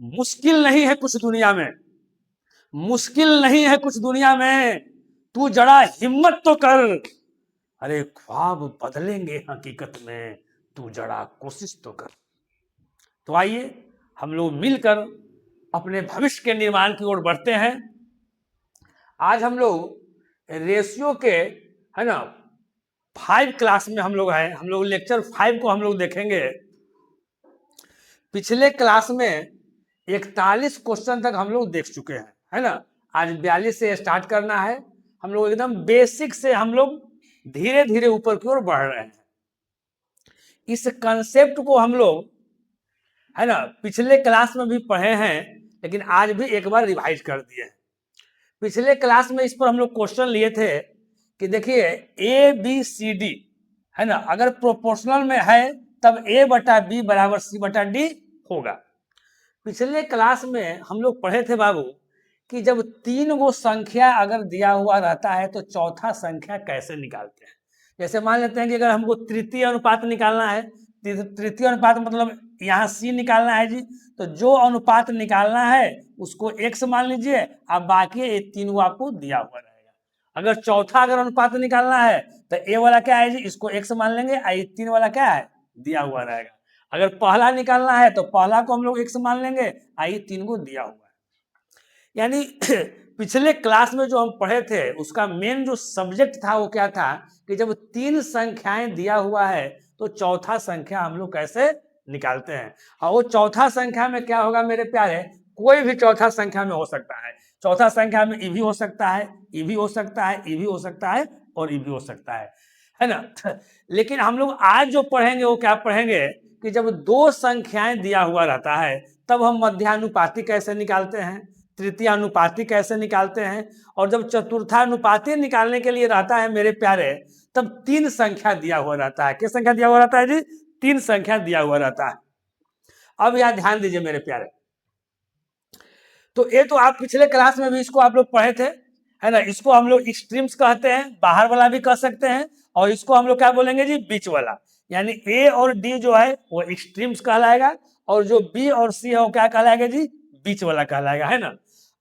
मुश्किल नहीं है कुछ दुनिया में, मुश्किल नहीं है कुछ दुनिया में, तू जरा हिम्मत तो कर। अरे ख्वाब बदलेंगे हकीकत में, तू जरा कोशिश तो कर। तो आइए हम लोग मिलकर अपने भविष्य के निर्माण की ओर बढ़ते हैं। आज हम लोग रेशियो के, है ना, 5 क्लास में हम लोग हैं, हम लोग लेक्चर 5 को हम लोग देखेंगे। पिछले क्लास में 41 क्वेश्चन तक हम लोग देख चुके हैं, है ना। आज 42 से स्टार्ट करना है। हम लोग एकदम बेसिक से हम लोग धीरे धीरे ऊपर की ओर बढ़ रहे हैं। इस कंसेप्ट को हम लोग, है ना, पिछले क्लास में भी पढ़े हैं, लेकिन आज भी एक बार रिवाइज कर दिए हैं। पिछले क्लास में इस पर हम लोग क्वेश्चन लिए थे कि देखिए ए बी सी डी, है ना, अगर प्रोपोर्शनल में है तब ए बटा बी बराबर सी बटा डी होगा। पिछले क्लास में हम लोग पढ़े थे बाबू कि जब 3 गो संख्या अगर दिया हुआ रहता है तो चौथा संख्या कैसे निकालते हैं। जैसे मान लेते हैं कि अगर हमको तृतीय अनुपात निकालना है, तृतीय अनुपात मतलब यहाँ सी निकालना है जी, तो जो अनुपात निकालना है उसको एक्स मान लीजिए, अब बाकी ये 3 गो आपको दिया हुआ रहेगा। अगर चौथा अगर अनुपात निकालना है तो ए वाला क्या है जी, इसको एक्स मान लेंगे, और 3 वाला क्या है, दिया हुआ रहेगा। अगर पहला निकालना है तो पहला को हम लोग एक्स मान लेंगे, आई 3 को दिया हुआ है। यानी पिछले क्लास में जो हम पढ़े थे उसका मेन जो सब्जेक्ट था वो क्या था कि जब 3 संख्याएं दिया हुआ है तो चौथा संख्या हम लोग कैसे निकालते हैं। और वो चौथा संख्या में क्या होगा मेरे प्यारे, कोई भी चौथा संख्या में हो सकता है। चौथा संख्या में ई भी हो सकता है, ई भी हो सकता है, ई भी हो सकता है, और ई भी हो सकता है ना। लेकिन हम लोग आज जो पढ़ेंगे वो क्या पढ़ेंगे कि जब 2 संख्याएं दिया हुआ रहता है तब हम मध्यानुपाती कैसे निकालते हैं, तृतीयानुपाती कैसे निकालते हैं, और जब चतुर्थानुपाती निकालने के लिए रहता है मेरे प्यारे तब 3 संख्या दिया हुआ रहता है। किस संख्या दिया हुआ रहता है जी, 3 संख्या दिया हुआ रहता है। अब यहां ध्यान दीजिए मेरे प्यारे, तो ये तो आप पिछले क्लास में भी इसको आप लोग पढ़े थे, है ना। इसको हम लोग एक्सट्रीम्स कहते हैं, बाहर वाला भी कह सकते हैं, और इसको हम लोग क्या बोलेंगे जी, बीच वाला। यानी ए और डी जो है वो एक्सट्रीम्स कहलाएगा, और जो बी और सी है वो क्या कहलाएगा जी, बीच वाला कहलाएगा, है ना।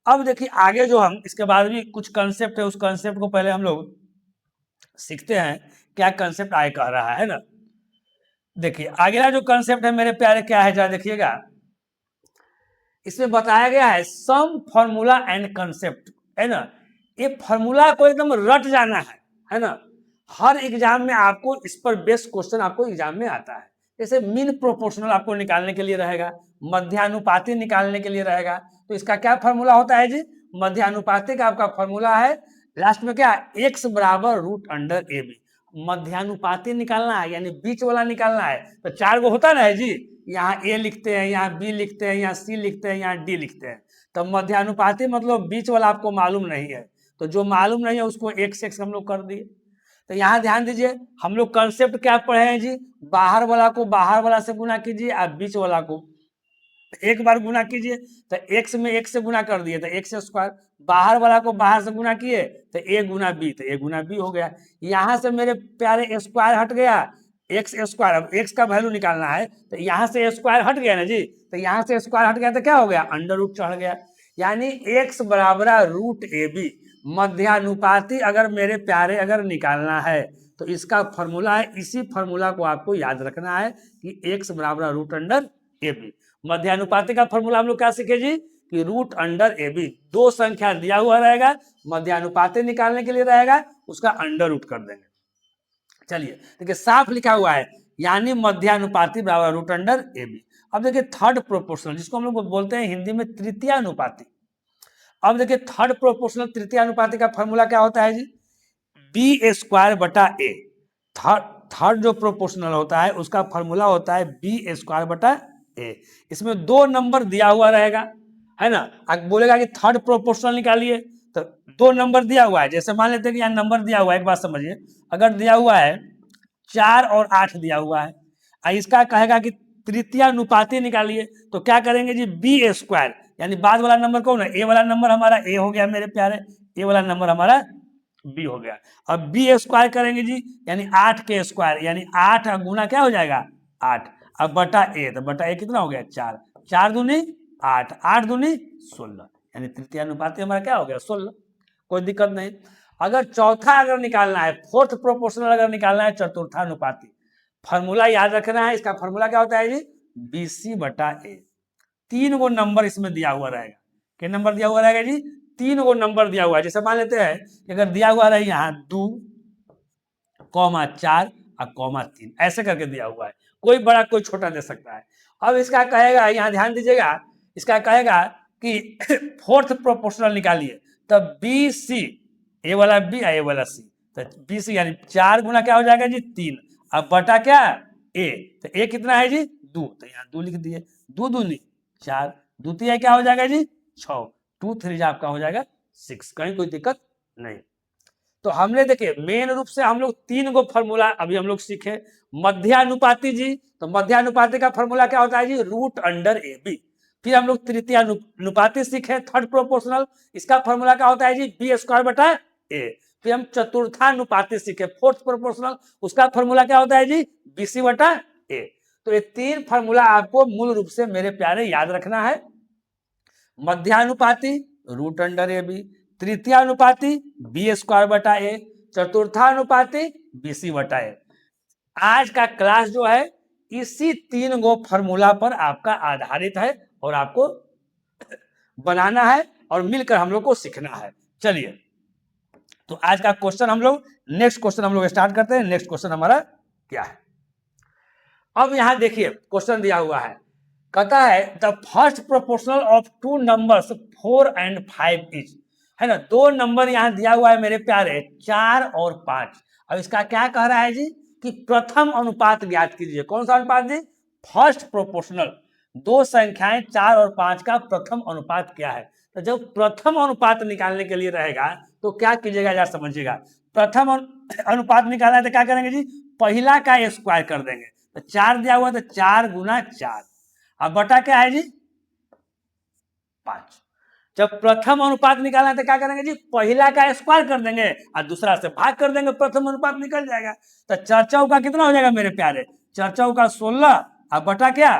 अब देखिए आगे जो हम इसके बाद भी कुछ कंसेप्ट है, उस कंसेप्ट को पहले हम लोग सीखते हैं क्या कंसेप्ट आए कह रहा है ना। देखिए अगला जो कंसेप्ट है मेरे प्यारे क्या है, जरा देखिएगा। इसमें बताया गया है सम फॉर्मूला एंड कंसेप्ट, है ना। ये फॉर्मूला को एकदम रट जाना है ना। हर एग्जाम में आपको इस पर बेस्ट क्वेश्चन आपको एग्जाम में आता है। जैसे मीन प्रोपोर्शनल आपको निकालने के लिए रहेगा, मध्यानुपाती निकालने के लिए रहेगा, तो इसका क्या फॉर्मूला होता है जी, मध्यानुपाती का आपका फॉर्मूला है लास्ट में क्या, एक्स बराबर रूट अंडर ए बी। मध्यानुपाती निकालना है यानी बीच वाला निकालना है, तो 4 गो होता ना है जी, यहाँ ए लिखते हैं, यहाँ बी लिखते हैं, यहाँ सी लिखते हैं, यहाँ डी लिखते हैं। तो मध्यानुपाती मतलब बीच वाला आपको मालूम नहीं है, तो जो मालूम नहीं है उसको एक्स एक्स हम लोग कर दिए। तो यहाँ ध्यान दीजिए हम लोग कंसेप्ट क्या पढ़े हैं जी, बाहर वाला को बाहर वाला से गुना कीजिए और बीच वाला को एक बार गुना कीजिए, तो एक्स में एक से गुना कर दिए तो एक्स स्क्वायर, बाहर वाला को बाहर से गुना किए तो ए गुना बी, तो ए गुना बी हो गया। यहाँ से मेरे प्यारे स्क्वायर हट गया, एक्स स्क्वायर, अब एक्स का वैल्यू निकालना है तो यहाँ से स्क्वायर हट गया ना जी, तो यहाँ से स्क्वायर हट गया तो क्या हो गया, अंडर रूट चढ़ गया। यानी एक्स बराबर रूट ए बी। मध्यानुपाती अगर मेरे प्यारे अगर निकालना है तो इसका फॉर्मूला है, इसी फॉर्मूला को आपको याद रखना है कि एक्स बराबर रूट अंडर ए बी। मध्यानुपाती का फॉर्मूला हम लोग क्या सीखे जी कि रूट अंडर ए बी, 2 संख्या दिया हुआ रहेगा, मध्यानुपाती निकालने के लिए रहेगा, उसका अंडर रूट कर देंगे। चलिए देखिए साफ लिखा हुआ है, यानी मध्यानुपाती बराबर रूट अंडर ए बी। अब देखिए थर्ड प्रोपोर्शनल, जिसको हम लोग बोलते हैं हिंदी में तृतीयानुपाती। अब देखिए थर्ड प्रोपोर्शनल तृतीयानुपाती का फॉर्मूला क्या होता है जी, बी स्क्वायर बटा ए। थर्ड जो प्रोपोर्शनल होता है उसका फॉर्मूला होता है बी स्क्वायर बटा ए। इसमें 2 नंबर दिया हुआ रहेगा, है ना। अब बोलेगा कि थर्ड प्रोपोर्शनल निकालिए, तो 2 नंबर दिया हुआ है, जैसे मान लेते हैं कि यहाँ नंबर दिया हुआ है, एक बात समझिए, अगर दिया हुआ है 4 और 8 दिया हुआ है, इसका कहेगा कि तृतीयानुपाती निकालिए, तो क्या करेंगे जी, बी स्क्वायर, यानी बाद वाला नंबर कौन है, ए वाला नंबर हमारा ए हो गया मेरे प्यारे, ए वाला नंबर हमारा बी हो गया। अब बी स्क्वायर करेंगे जी, यानी 8 के स्क्वायर, यानी 8 गुना क्या हो जाएगा 8, अब बटा ए, तो बटा ए कितना हो गया 4, 4 दूनी 8, 8 दूनी 16, यानी तृतीय अनुपाती हमारा क्या हो गया 16। कोई दिक्कत नहीं। अगर चौथा अगर निकालना है, फोर्थ प्रोपोर्शनल अगर निकालना है चतुर्थानुपाती, फॉर्मूला याद रखना है। इसका फॉर्मूला क्या होता है जी, BC/A। 3 गो नंबर इसमें दिया हुआ रहेगा। क्या नंबर दिया हुआ रहेगा जी, 3 गो नंबर दिया हुआ है। जैसे मान लेते हैं कि अगर दिया हुआ रहे यहाँ 2, 4 और 3, ऐसे करके दिया हुआ है। कोई बड़ा कोई छोटा दे सकता है। अब इसका कहेगा, यहाँ ध्यान दीजिएगा, इसका कहेगा कि फोर्थ प्रोपोर्शनल निकालिए, तब BC, ए वाला B ए वाला C, तो BC यानी 4 गुना क्या हो जाएगा जी 3, अब बटा क्या A, तो A कितना है जी 2, तो यहाँ 2 लिख दिए, 2 दूनी 4, द्वितीय क्या हो जाएगा जी 6, 2 3 आपका हो जाएगा 6, कहीं कोई दिक्कत नहीं। तो हमने देखे मेन रूप से हम लोग 3 गो फॉर्मूला अभी हम लोग सीखे। मध्यानुपाती जी, तो मध्यानुपाती का फॉर्मूला क्या होता है जी, √√AB। फिर हम लोग तृतीय अनुपाती सीखे, थर्ड प्रोपोर्शनल, इसका फॉर्मूला क्या होता है जी B²/A। फिर हम चतुर्थानुपाती सीखे, फोर्थ प्रोपोर्शनल, उसका फॉर्मूला क्या होता है जी BC/A। तो ये 3 फॉर्मूला आपको मूल रूप से मेरे प्यारे याद रखना है। मध्यानुपाती √√AB, तृतीयानुपाती B²/A, चतुर्थानुपाती BC/A। आज का क्लास जो है इसी 3 गो फॉर्मूला पर आपका आधारित है और आपको बनाना है और मिलकर हम लोग को सीखना है। चलिए, तो आज का क्वेश्चन हम लोग, नेक्स्ट क्वेश्चन हम लोग स्टार्ट करते हैं। नेक्स्ट क्वेश्चन हमारा क्या है, अब यहां देखिए क्वेश्चन दिया हुआ है, कहता है the first proportional of 2 numbers 4 और 5 इज, है ना, 2 नंबर यहां दिया हुआ है मेरे प्यारे 4 और 5। अब इसका क्या कह रहा है जी कि प्रथम अनुपात ज्ञात कीजिए। कौन सा अनुपात जी, फर्स्ट प्रोपोर्शनल, 2 संख्याएं 4 और 5 का प्रथम अनुपात क्या है। तो जब प्रथम अनुपात निकालने के लिए रहेगा तो क्या कीजिएगा जरा समझिएगा। प्रथम अनुपात निकालना है तो क्या करेंगे जी, पहला का स्क्वायर कर देंगे, तो 4 दिया हुआ तो 4 गुना 4, अब बटा क्या है जी 5। जब प्रथम अनुपात निकालना है तो क्या करेंगे जी, पहला का स्क्वायर कर देंगे और दूसरा से भाग कर देंगे, प्रथम अनुपात निकल जाएगा। तो 4 का कितना हो जाएगा मेरे प्यारे, 4 का 16 और बटा क्या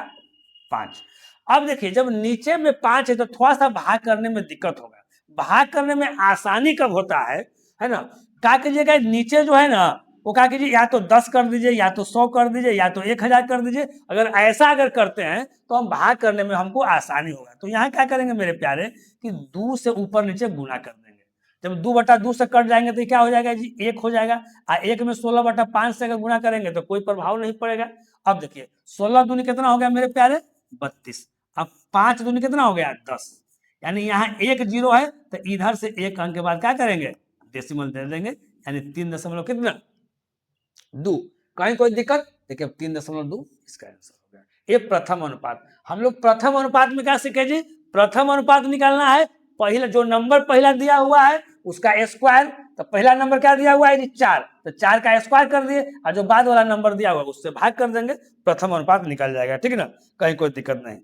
5। अब देखिए जब नीचे में 5 है तो थोड़ा सा भाग करने में दिक्कत होगा। भाग करने में आसानी कब होता है ना, क्या कीजिएगा नीचे जो है ना वो क्या कीजिए, या तो 10 कर दीजिए, या तो 100 कर दीजिए, या तो 1000 कर दीजिए। अगर ऐसा अगर करते हैं तो हम भाग करने में हमको आसानी होगा। तो यहाँ क्या करेंगे मेरे प्यारे कि 2 से ऊपर नीचे गुना कर देंगे। जब 2/2 से कट जाएंगे तो क्या हो जाएगा जी 1 हो जाएगा, और 1 में 16/5 से अगर गुना करेंगे तो कोई प्रभाव नहीं पड़ेगा। अब देखिए 16 दूनी कितना हो गया मेरे प्यारे 32, अब 5 दूनी कितना हो गया 10, यानी यहाँ 1 0 है तो इधर से 1 अंक के बाद क्या करेंगे डेसिमल दे देंगे, यानी 3 दशमलव कितना 2, कहीं कोई दिक्कत। देखिए 3.2 इसका आंसर हो गया। ये प्रथम अनुपात। हम लोग प्रथम अनुपात में क्या सीखे जी, प्रथम अनुपात निकालना है, पहला जो नंबर पहला दिया हुआ है उसका स्क्वायर, तो पहला नंबर क्या दिया हुआ है जी 4, तो 4 का स्क्वायर कर दिए और जो बाद वाला नंबर दिया हुआ है उससे भाग कर देंगे, प्रथम अनुपात निकल जाएगा। ठीक है ना, कहीं कोई दिक्कत नहीं।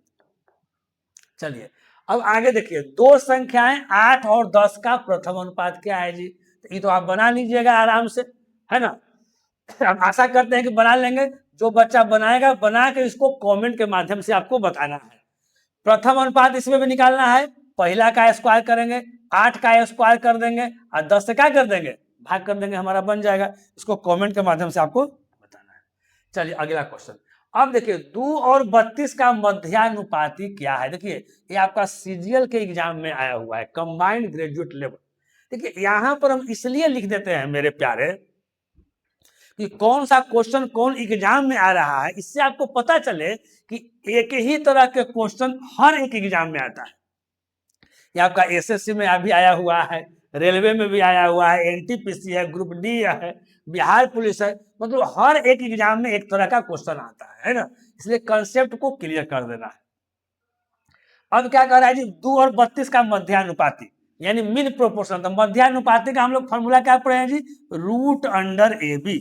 चलिए अब आगे देखिए, 2 संख्याएं 8 और 10 का प्रथम अनुपात क्या है जी, तो ये तो आप बना लीजिएगा आराम से, है ना। हम आशा करते हैं कि बना लेंगे। जो बच्चा बनाएगा बना के इसको कमेंट के माध्यम से आपको बताना है। प्रथम अनुपात इसमें भी निकालना है, पहला का स्क्वायर करेंगे, 8 का स्क्वायर कर देंगे और 10 से क्या कर देंगे भाग कर देंगे, हमारा बन जाएगा। इसको कमेंट के माध्यम से आपको बताना है। चलिए अगला क्वेश्चन। अब देखिए 2 और 32 का मध्यानुपाती क्या है। देखिए ये आपका सीजीएल के एग्जाम में आया हुआ है, कंबाइंड ग्रेजुएट लेवल। देखिए यहां पर हम इसलिए लिख देते हैं मेरे प्यारे कि कौन सा क्वेश्चन कौन एग्जाम में आ रहा है, इससे आपको पता चले कि एक ही तरह के क्वेश्चन हर एक एग्जाम में आता है। ये आपका एसएससी में अभी आया हुआ है, रेलवे में भी आया हुआ है, एनटीपीसी है, ग्रुप डी है, बिहार पुलिस है, मतलब हर एक एग्जाम में एक तरह का क्वेश्चन आता है ना, इसलिए कंसेप्ट को क्लियर कर देना है। अब क्या कर रहा है जी, 2 और 32 का मध्यानुपाती यानी मीन प्रोपोर्शनल। तो मध्यानुपाती का हम लोग फॉर्मूला क्या पढ़े हैं जी, √√AB।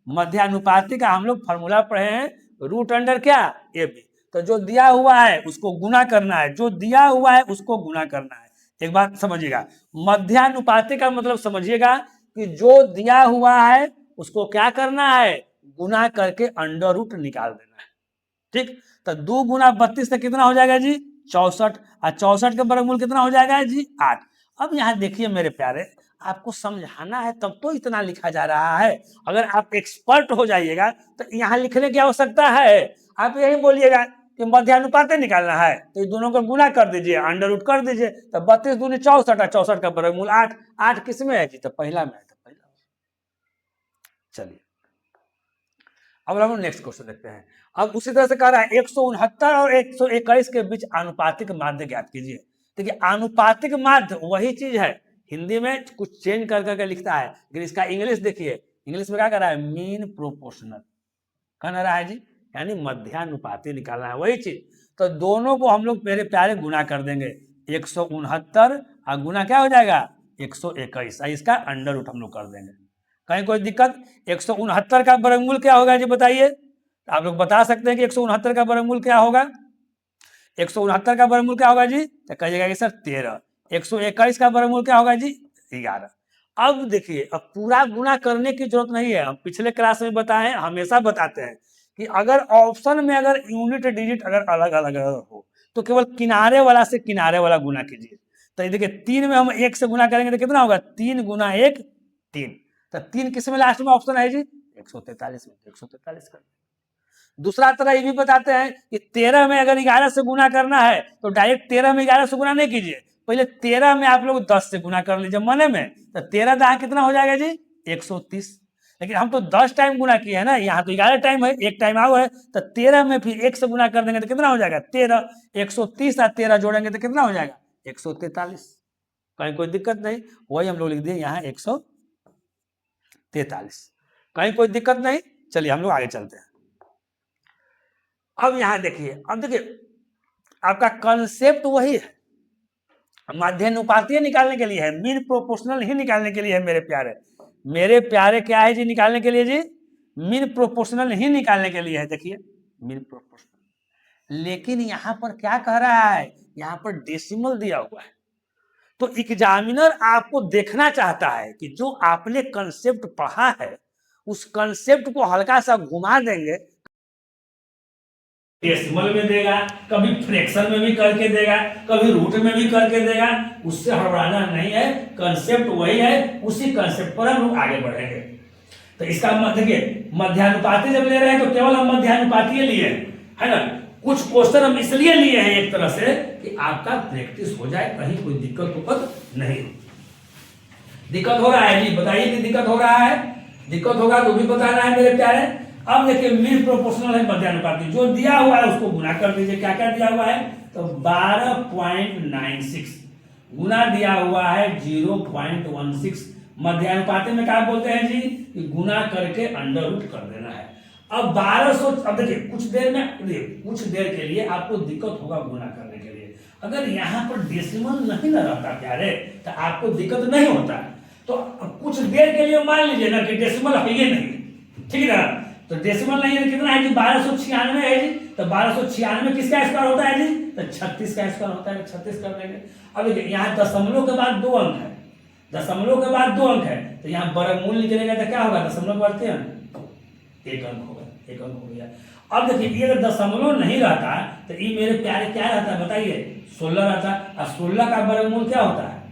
मध्यानुपाती का हम लोग फॉर्मूला पढ़े हैं √क्या AB। तो जो दिया हुआ है उसको गुना करना है, जो दिया हुआ है उसको गुना करना है। एक बात समझिएगा, मध्यानुपाती का मतलब समझिएगा कि जो दिया हुआ है उसको क्या करना है गुना करके अंडर रूट निकाल देना है। ठीक, तो 2 गुना 32 से कितना हो जाएगा जी 64, और 64 का वर्गमूल कितना हो जाएगा जी 8। अब यहाँ देखिए मेरे प्यारे, आपको समझाना है तब तो इतना लिखा जा रहा है। अगर आप एक्सपर्ट हो जाइएगा तो यहाँ लिखने की आवश्यकता है। आप यही बोलिएगा कि मध्यानुपात निकालना है तो ये दोनों को गुना कर दीजिए, अंडर रूट कर दीजिए, तो 32 दूनी 64 और 64 का वर्गमूल 8। 8 किस में है जी? तो पहला में है, तो पहला। चलिए अब हम नेक्स्ट क्वेश्चन देखते हैं। अब उसी तरह से कह रहा है 169 और 121 के बीच आनुपातिक माध्य ज्ञात कीजिए। देखिए आनुपातिक माध्य वही चीज है, हिंदी में कुछ चेंज कर करके लिखता है, लेकिन इसका इंग्लिश देखिए, इंग्लिश में क्या कर रहा है? मीन प्रोपोर्शनल कहना रहा है जी, यानी मध्यानुपाती निकालना है वही चीज। तो दोनों को हम लोग मेरे प्यारे गुना कर देंगे, 169 और गुना क्या हो जाएगा 121, इसका अंडर रूट हम लोग कर देंगे। कहीं कोई दिक्कत? 169 का वर्गमूल क्या होगा जी बताइए? आप लोग बता सकते हैं कि 169 का वर्गमूल क्या होगा? 169 का वर्गमूल क्या होगा जी? तो कहिएगा कि सर 13। 121 का वर्गमूल क्या होगा जी? 11। अब देखिए, अब पूरा गुना करने की जरूरत नहीं है, हम पिछले क्लास में बताए, हमेशा बताते हैं कि अगर ऑप्शन में अगर यूनिट डिजिट अगर अलग अलग हो तो केवल किनारे वाला से किनारे वाला गुना कीजिए। तो ये देखिए 3 में हम 1 से गुना करेंगे तो कितना होगा? 3 गुना 1 3। तो 3 किस में लास्ट में ऑप्शन है जी? 143 में, 143 कर। दूसरा तरह ये भी बताते हैं कि 13 में अगर 11 से गुना करना है तो डायरेक्ट 13 में 11 से गुना नहीं कीजिए, पहले 13 में आप लोग 10 से गुना कर लीजिए मने में, तो 13 दहा कितना हो जाएगा जी? 130। लेकिन हम तो 10 टाइम गुना किए हैं ना, यहाँ तो 11 टाइम है, एक टाइम आओ है, तो 13 में फिर 1 से गुना कर देंगे तो कितना हो जाएगा? 13। 130 और 13 जोड़ेंगे तो कितना हो जाएगा? 143। कहीं कोई दिक्कत नहीं, वही हम लोग लिख दिए यहाँ 143। कहीं कोई दिक्कत नहीं। चलिए हम लोग आगे चलते हैं। अब यहां देखिए, अब देखिए आपका कंसेप्ट वही है, माध्यानुपातीय निकालने के लिए है, मीन प्रोपोर्शनल ही निकालने के लिए है मेरे प्यारे। मेरे प्यारे क्या है जी निकालने के लिए जी? मीन प्रोपोर्शनल ही निकालने के लिए है। देखिए मीन प्रोपोर्शनल, लेकिन यहां पर क्या कह रहा है? यहां पर डेसिमल दिया हुआ है, तो एग्जामिनर आपको देखना चाहता है कि जो आपने कंसेप्ट पढ़ा है उस कंसेप्ट को हल्का सा घुमा देंगे, डेसिमल में देगा, कभी फ्रैक्शन में भी करके देगा, कभी रूट में भी करके देगा, उससे हड़बड़ाना नहीं है, कंसेप्ट वही है, उसी कंसेप्ट पर हम लोग आगे बढ़ेंगे। तो इसका देखिए मध्यानुपाती जब ले रहे हैं तो केवल हम मध्यानुपाती लिए है ना। कुछ क्वेश्चन हम इसलिए लिए हैं एक तरह से कि आपका प्रैक्टिस हो जाए, कहीं कोई दिक्कत नहीं हो। दिक्कत हो रहा है जी? बताइए कि दिक्कत हो रहा है? दिक्कत होगा तो भी बताना है मेरे प्यारे। अब देखिए मीन प्रोपोर्शनल है मध्यानुपाती, जो दिया हुआ है उसको गुना कर दीजिए। क्या क्या दिया हुआ है? तो 12.96 गुना दिया हुआ है 0.16। मध्यानुपाती में क्या बोलते हैं जी? कि गुना करके अंडर रूट कर देना है। अब 1200, अब देखिए कुछ देर में, कुछ देर के लिए आपको दिक्कत होगा गुना करने के लिए। अगर यहाँ पर डेसिमल नहीं ना रहता प्यारे तो आपको दिक्कत नहीं होता। तो कुछ देर के लिए मान लीजिए ना कि डेसिमल है ये नहीं, ठीक है ना। तो डेसिमल नहीं है, कितना है जी? 1296 है जी। तो 1296 किसका स्क्वायर होता है जी? तो 36 का स्क्वायर होता है, 36 कर देंगे। अब देखिए यहाँ दशमलव के बाद 2 अंक है, दशमलव के बाद 2 अंक है, तो यहाँ वर्गमूल निकलेगा तो क्या होगा? दशमलव बढ़ते हैं, 1 अंक होगा, 1 अंक हो गया। अब देखिए ये अगर दशमलव नहीं रहता तो ये मेरे प्यारे क्या रहता है बताइए? 16 रहता। और 16 का वर्गमूल क्या होता है?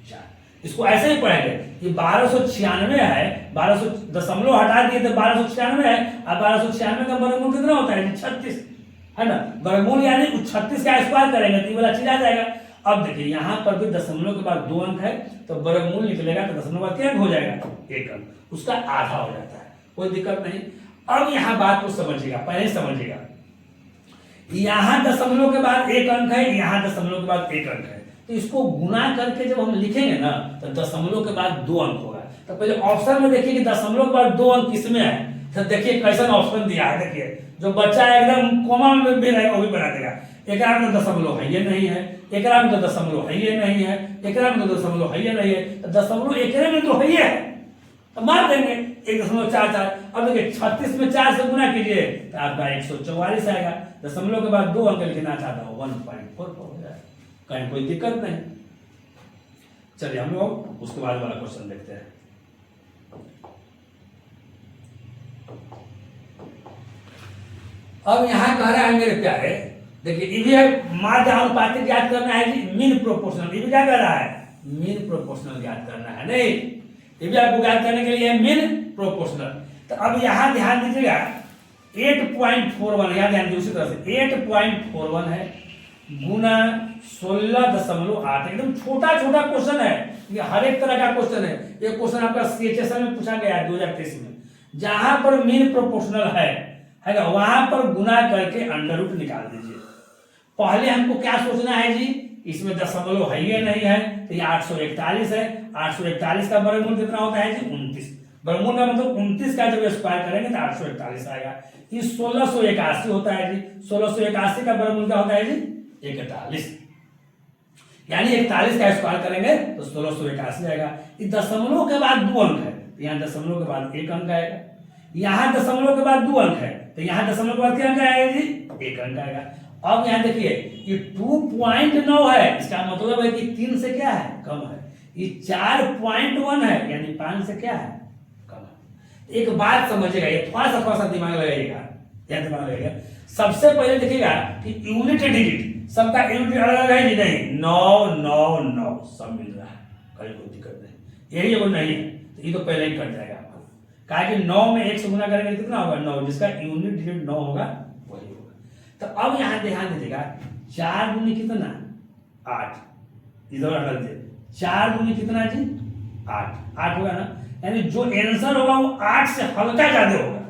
4। इसको ऐसे ही पढ़ेंगे कि 1296 है, 1200 दशमलव हटा दिए तो 1296 है, और 1296 का वर्गमूल कितना होता है? 36 है ना। वर्गमूल यानी 36 का स्क्वायर करेंगे तो ये वाला चीज आ जाएगा। अब देखिए यहाँ पर भी दशमलव के बाद 2 अंक है, तो वर्गमूल निकलेगा तो दशमलव बाद क्या हो जाएगा? 1 अंक, उसका आधा हो जाता है, कोई दिक्कत नहीं। अब यहाँ बात को समझिएगा, पहले समझिएगा, यहाँ दशमलव के बाद 1 अंक है, यहाँ दशमलव के बाद 1 अंक है, तो इसको गुना करके जब हम लिखेंगे ना तो दशमलव के बाद 2 अंक होगा। तो पहले ऑप्शन में देखिए कि दशमलव के बाद 2 अंक किसमें है, तो देखिए कैसा ऑप्शन दिया है। देखिए जो बच्चा एकदम कोमा में भी रहेगा वो भी बना देगा। एक में तो दशमलव है ये नहीं है, एक में तो दशमलव है ये नहीं है, एक में तो दशमलव है ये नहीं है, तो दशमलव एक में तो है ये है, तो मार देंगे 1.44। अब देखिए 36 में 4 से गुना कीजिए तो आपका 144 आएगा। दशमलव के बाद 2 अंक लिखना चाहता हूँ 1.44 हो जाएगा, कहीं कोई दिक्कत नहीं। चलिए हम लोग उसके बाद वाला क्वेश्चन देखते हैं। अब यहां कह रहा है मेरे प्यारे देखिए ये भी है माध्य अनुपातिक ज्ञात करना है जी, मीन प्रोपोर्शनल, ये भी क्या कर रहा है, मीन प्रोपोर्शनल ज्ञात करना है, नहीं ये भी आपको ज्ञात करने के लिए मीन प्रोपोर्शनल। तो अब यहां ध्यान दीजिएगा 8.41, यहां ध्यान दीजिए उसी तरह से 8.41 है गुना 16.8, एकदम छोटा छोटा क्वेश्चन है, ये हर एक तरह का क्वेश्चन है। ये क्वेश्चन आपका सीएचएसएल में पूछा गया है 2023 में, जहां पर मीन प्रोपोर्शनल है ना, वहां पर गुना करके अंडर रूट निकाल दीजिए। पहले हमको क्या सोचना है जी, इसमें दशमलव है या नहीं है, तो ये 841 है, 841 का वर्गमूल कितना होता है जी 29, वर्गमूल का मतलब 29 का जब स्क्वायर करेंगे तो 841 आएगा। ये 1681 होता है जी, 1681 का वर्गमूल क्या होता है जी 41, यानी 41 का स्क्वायर करेंगे तो 1681 आएगा। ये दशमलव के बाद 2 अंक है, तो यहाँ दशमलव के बाद 1 अंक आएगा, यहाँ दशमलव के बाद 2 अंक है, तो यहाँ दशमलव के बाद क्या अंक आएगा जी 1 अंक आएगा। अब यहाँ देखिए ये 2.9 है, इसका मतलब है कि 3 से क्या है कम है, ये 4.1 है यानी 5 से क्या है कम है। एक बात समझिएगा, ये थोड़ा सा दिमाग लगाइएगा, क्या दिमाग लगाइएगा। सबसे पहले देखिएगा कि यूनिट डिजिट सबका यूनिट अलग अलग है, नहीं 9 9 9 सब मिल रहा है, कहीं कोई दिक्कत नहीं, यही अगर नहीं है तो ये तो पहले ही कट जाएगा आपको, कहा कि 9 में 1 से गुना करेंगे कितना होगा 9, जिसका यूनिट डिजिट 9 होगा वही होगा। तो अब यहां ध्यान दीजिएगा 4 दूनी कितना 8, इधर डाल दीजिए 4 दूनी कितना जी 8 होगा ना, यानी जो आंसर होगा वो 8 से हल्का ज्यादा होगा,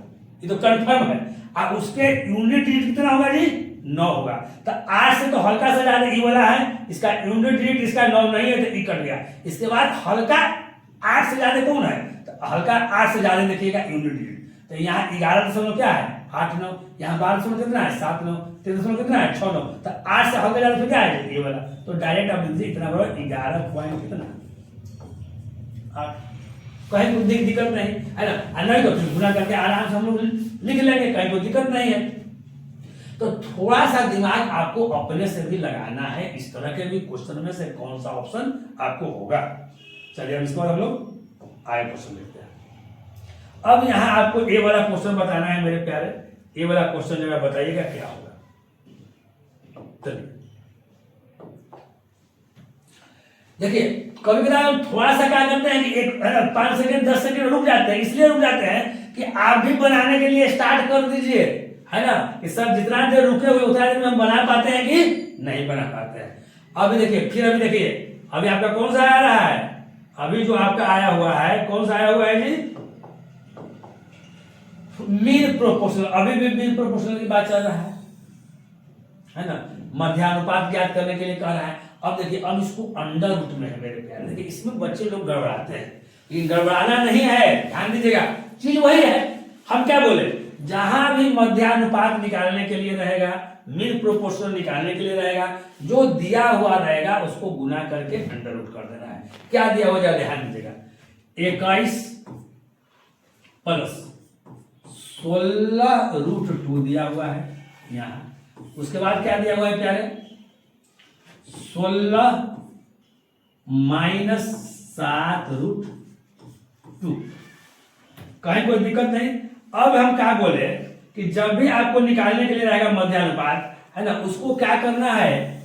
ये तो कंफर्म है। और उसके यूनिट डिजिट कितना होगा जी 9 होगा, तो 8 से तो हल्का से ज्यादा ई वाला है, इसका यूनिट डिजिट इसका 9 नहीं है तो ई कट गया। इसके बाद हल्का 8 से ज्यादा कौन है, तो हल्का 8 से ज्यादा देखिएगा यूनिट डिजिट, तो यहाँ 11 क्या है 8 9, यहाँ 12 कितना है 7 9, 13 कितना है 6 9, तो 8 से हल्का ज्यादा क्या है ये वाला, तो डायरेक्ट आप लिख इतना बड़ा 11 पॉइंट कितना 8, कहीं कोई दिक्कत नहीं है ना, नहीं तो फिर गुना करके आराम से हम लोग लिख लेंगे, कहीं कोई दिक्कत नहीं है। तो थोड़ा सा दिमाग आपको अपने से भी लगाना है, इस तरह के भी क्वेश्चन में से कौन सा ऑप्शन आपको होगा। चलिए अब इसके बाद हम लोग आगे क्वेश्चन देखते हैं। अब यहां आपको ए वाला क्वेश्चन बताना है मेरे प्यारे, ए वाला क्वेश्चन जरा बताइएगा क्या होगा। चलिए देखिए कभी कभी हम थोड़ा सा क्या करते हैं कि 5 सेकंड 10 सेकंड रुक जाते हैं, इसलिए रुक जाते हैं कि आप भी बनाने के लिए स्टार्ट कर दीजिए, है ना, कि सर जितना देर रुके हुए उतना देर में हम बना पाते हैं कि नहीं बना पाते हैं। अभी देखिए फिर अभी देखिए अभी आपका कौन सा आ रहा है, अभी जो आपका आया हुआ है कौन सा आया हुआ है जी मीन प्रोपोर्शनल, अभी भी मीन प्रोपोर्शनल की बात चल रहा है ना, मध्यानुपात ज्ञात करने के लिए कह रहा है। अब देखिए अब इसको अंडर रूट में है मेरे प्यारे, देखिए इसमें बच्चे लोग गड़बड़ाते हैं, लेकिन गड़बड़ाना नहीं है, ध्यान दीजिएगा चीज वही है। हम क्या बोले, जहां भी मध्यानुपात निकालने के लिए रहेगा, मीन प्रोपोर्शनल निकालने के लिए रहेगा, जो दिया हुआ रहेगा उसको गुना करके अंडर रूट कर देना है। क्या दिया हुआ ध्यान दीजिएगा 21 प्लस 16√2 दिया हुआ है यहाँ, उसके बाद क्या दिया हुआ है प्यारे 16 माइनस 7√2, कहीं कोई दिक्कत नहीं। अब हम क्या बोले कि जब भी आपको निकालने के लिए रहेगा मध्यानुपात, है ना, उसको क्या करना है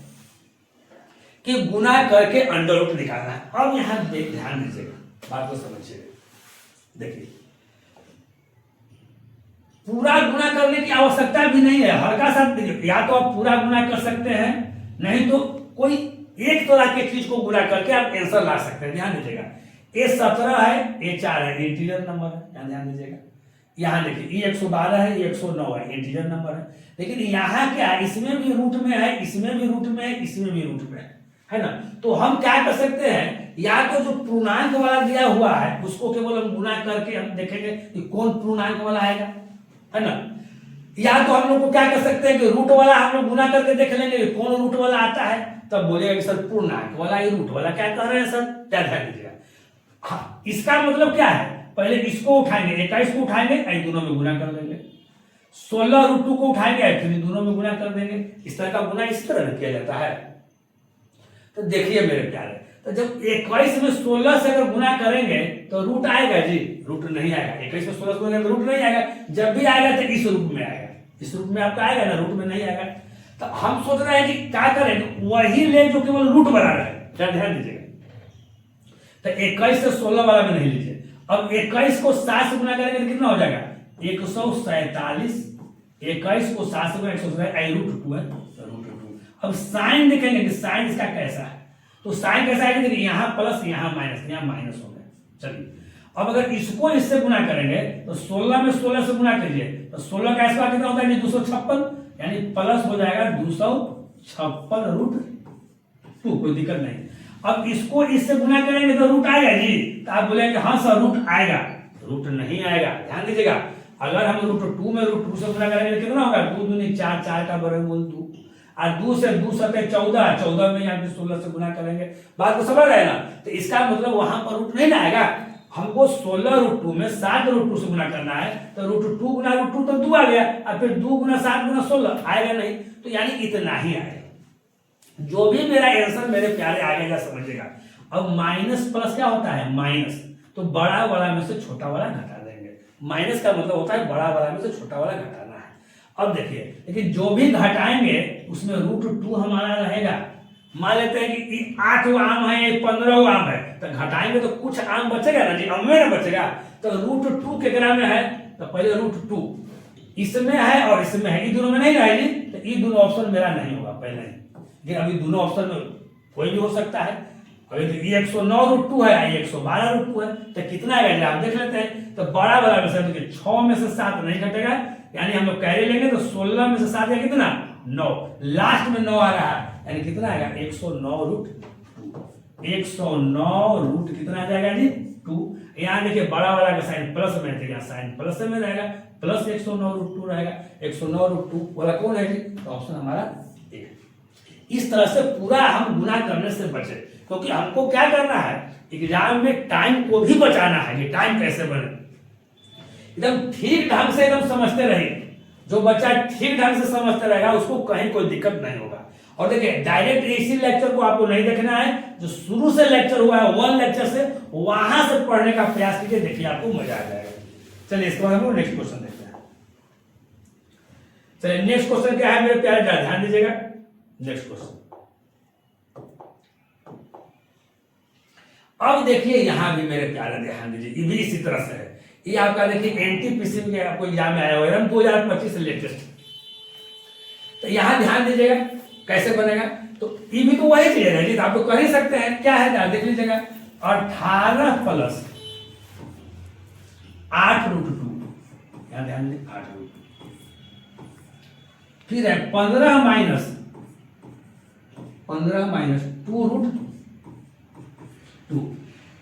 कि गुना करके अंडर रूट निकालना है। अब यहां ध्यान दीजिएगा, बात को समझिएगा, देखिए पूरा गुना करने की आवश्यकता भी नहीं है, हल्का सा या तो आप पूरा गुना कर सकते हैं, नहीं तो कोई एक तरह की चीज को गुना करके आप आंसर ला सकते हैं। ध्यान दीजिएगा ये 17 है, ये 4 है, इंटीजर नंबर है, ध्यान दीजिएगा। यहाँ देखिए ये 112 है, ये 109 है, इंटीजर नंबर है। लेकिन यहाँ क्या है, इसमें भी रूट में है, इसमें भी रूट में है, इसमें भी रूट में है ना। तो हम क्या कर सकते हैं, या तो जो पूर्णांक वाला दिया हुआ है उसको केवल हम गुना करके हम देखेंगे कि कौन पूर्णांक वाला आएगा, है ना, या तो हम लोग को क्या कर सकते हैं कि रूट वाला हम लोग गुना करके देख लेंगे कौन रूट वाला आता है, तब बोलेगा कि सर पूर्णांक वाला ये रूट वाला क्या कह रहे हैं सर, क्या ध्यान दीजिएगा। हाँ, इसका मतलब क्या है, पहले इसको उठाएंगे 21 को उठाएंगे, दोनों में गुना कर देंगे, 16√2 को उठाएंगे फिर दोनों में गुना कर देंगे। इस तरह का गुना इस तरह किया जाता है। तो देखिए मेरे प्यारे, तो जब 21 में 16 से अगर गुना करेंगे तो रूट आएगा जी, रूट नहीं आएगा। 21 में 16 से गुना तो रूट नहीं आएगा, जब भी आएगा तो इस रूप में आएगा, इस रूप में आपका आएगा ना, रूट में नहीं आएगा। तो हम सोच रहे हैं कि क्या करें, वही ले जो केवल रूट बना रहे हैं। ध्यान दीजिएगा, तो 21 से 16 वाला में नहीं लीजिए। अब 21 को 7 से गुना करेंगे तो कितना हो जाएगा 147। 21 को 7 से गुना 147 आई √2 है, √2। अब साइन देखेंगे कि साइन इसका कैसा है, तो साइन कैसा है, देखिए यहाँ प्लस यहाँ माइनस हो गया। चलिए अब अगर इसको इससे गुना करेंगे तो 16 में 16 से गुना कीजिए तो 16 का स्क्वायर कितना होता है 256, यानी प्लस हो जाएगा 256√2। कोई दिक्कत नहीं। अब इसको इससे गुना करेंगे तो रूट आएगा जी, तो आप बोलेंगे हाँ सर रूट आएगा, रूट नहीं आएगा। ध्यान दीजिएगा, अगर हम √2 में √2 से गुना करेंगे तो कितना होगा 2 दूनी 4, 4 का वर्गमूल 2, और 2 से 2 सके 14, 14 में यहाँ पे 16 से गुना करेंगे। बात को समझ रहे हैं ना। तो इसका मतलब वहां पर रूट नहीं ना आएगा। हमको 16√2 में 7√2 से गुना करना है, तो √2 गुना √2 तो 2 आ गया, और फिर 2 गुना 7 गुना 16 आएगा नहीं, तो यानी इतना ही आएगा। जो भी मेरा आंसर मेरे प्यारे आएगा समझिएगा। अब माइनस प्लस क्या होता है माइनस, तो बड़ा वाला में से छोटा वाला घटा देंगे। माइनस का मतलब होता है बड़ा वाला में से छोटा वाला घटाना है। अब देखिए, लेकिन जो भी घटाएंगे उसमें √2 हमारा रहेगा। मान लेते हैं कि 8 आम है, 15 आम है, तो घटाएंगे तो कुछ आम बचेगा ना जी, अम में ना बचेगा। तो √2 केकरा में है, तो पहले √2 इसमें है और इसमें है, ये दोनों में नहीं रहेगी, तो ये दोनों ऑप्शन मेरा नहीं होगा पहले ही। लेकिन अभी दोनों ऑप्शन में कोई भी हो सकता है। अभी ये 109√2 है, ये 112√2 है, तो कितना आएगा आप देख लेते हैं। तो बड़ा वाला में से 6 में से 7 नहीं घटेगा, यानी हम लोग कैरी लेंगे तो 16 में से 7 या कितना 9, लास्ट में 9 आ रहा है, यानी कितना आएगा 109√2। 109 कितना आ जाएगा जी 2। यहाँ देखिए बड़ा वाला का साइन प्लस में है, साइन प्लस में रहेगा, प्लस 109√2 रहेगा। 109√2 वाला कौन है जी, तो ऑप्शन हमारा ए। इस तरह से पूरा हम गुना करने से बचे, क्योंकि हमको क्या करना है एग्जाम में टाइम को भी बचाना है। ये टाइम कैसे बने, एकदम ठीक ढंग से एकदम समझते रहिए। जो बच्चा ठीक ढंग से समझते रहेगा उसको कहीं कोई दिक्कत नहीं होगा। और देखिए डायरेक्ट इसी लेक्चर को आपको नहीं देखना है, जो शुरू से लेक्चर हुआ है 1 लेक्चर से, वहां से पढ़ने का प्रयास कीजिए, देखिए आपको मजा आ जाएगा। चलिए इसके बाद हम लोग नेक्स्ट क्वेश्चन देखते हैं। चलिए नेक्स्ट क्वेश्चन क्या है मेरे प्यारे, ध्यान दीजिएगा। नेक्स्ट क्वेश्चन अब देखिए, यहां भी मेरे प्यारे ध्यान दीजिए, ये भी इसी तरह से है। ये आपका देखिए एनटीपीसी में आपको एग्जाम में आया हुआ है 2025 लेटेस्ट। तो यहां ध्यान दीजिएगा कैसे बनेगा, तो ये भी तो वही चीज है जी, तो आप तो कर ही सकते हैं। क्या है देख लीजिएगा, 18 + 8√2, यहां ध्यान दीजिए 8√2, फिर है 15 - 2√2।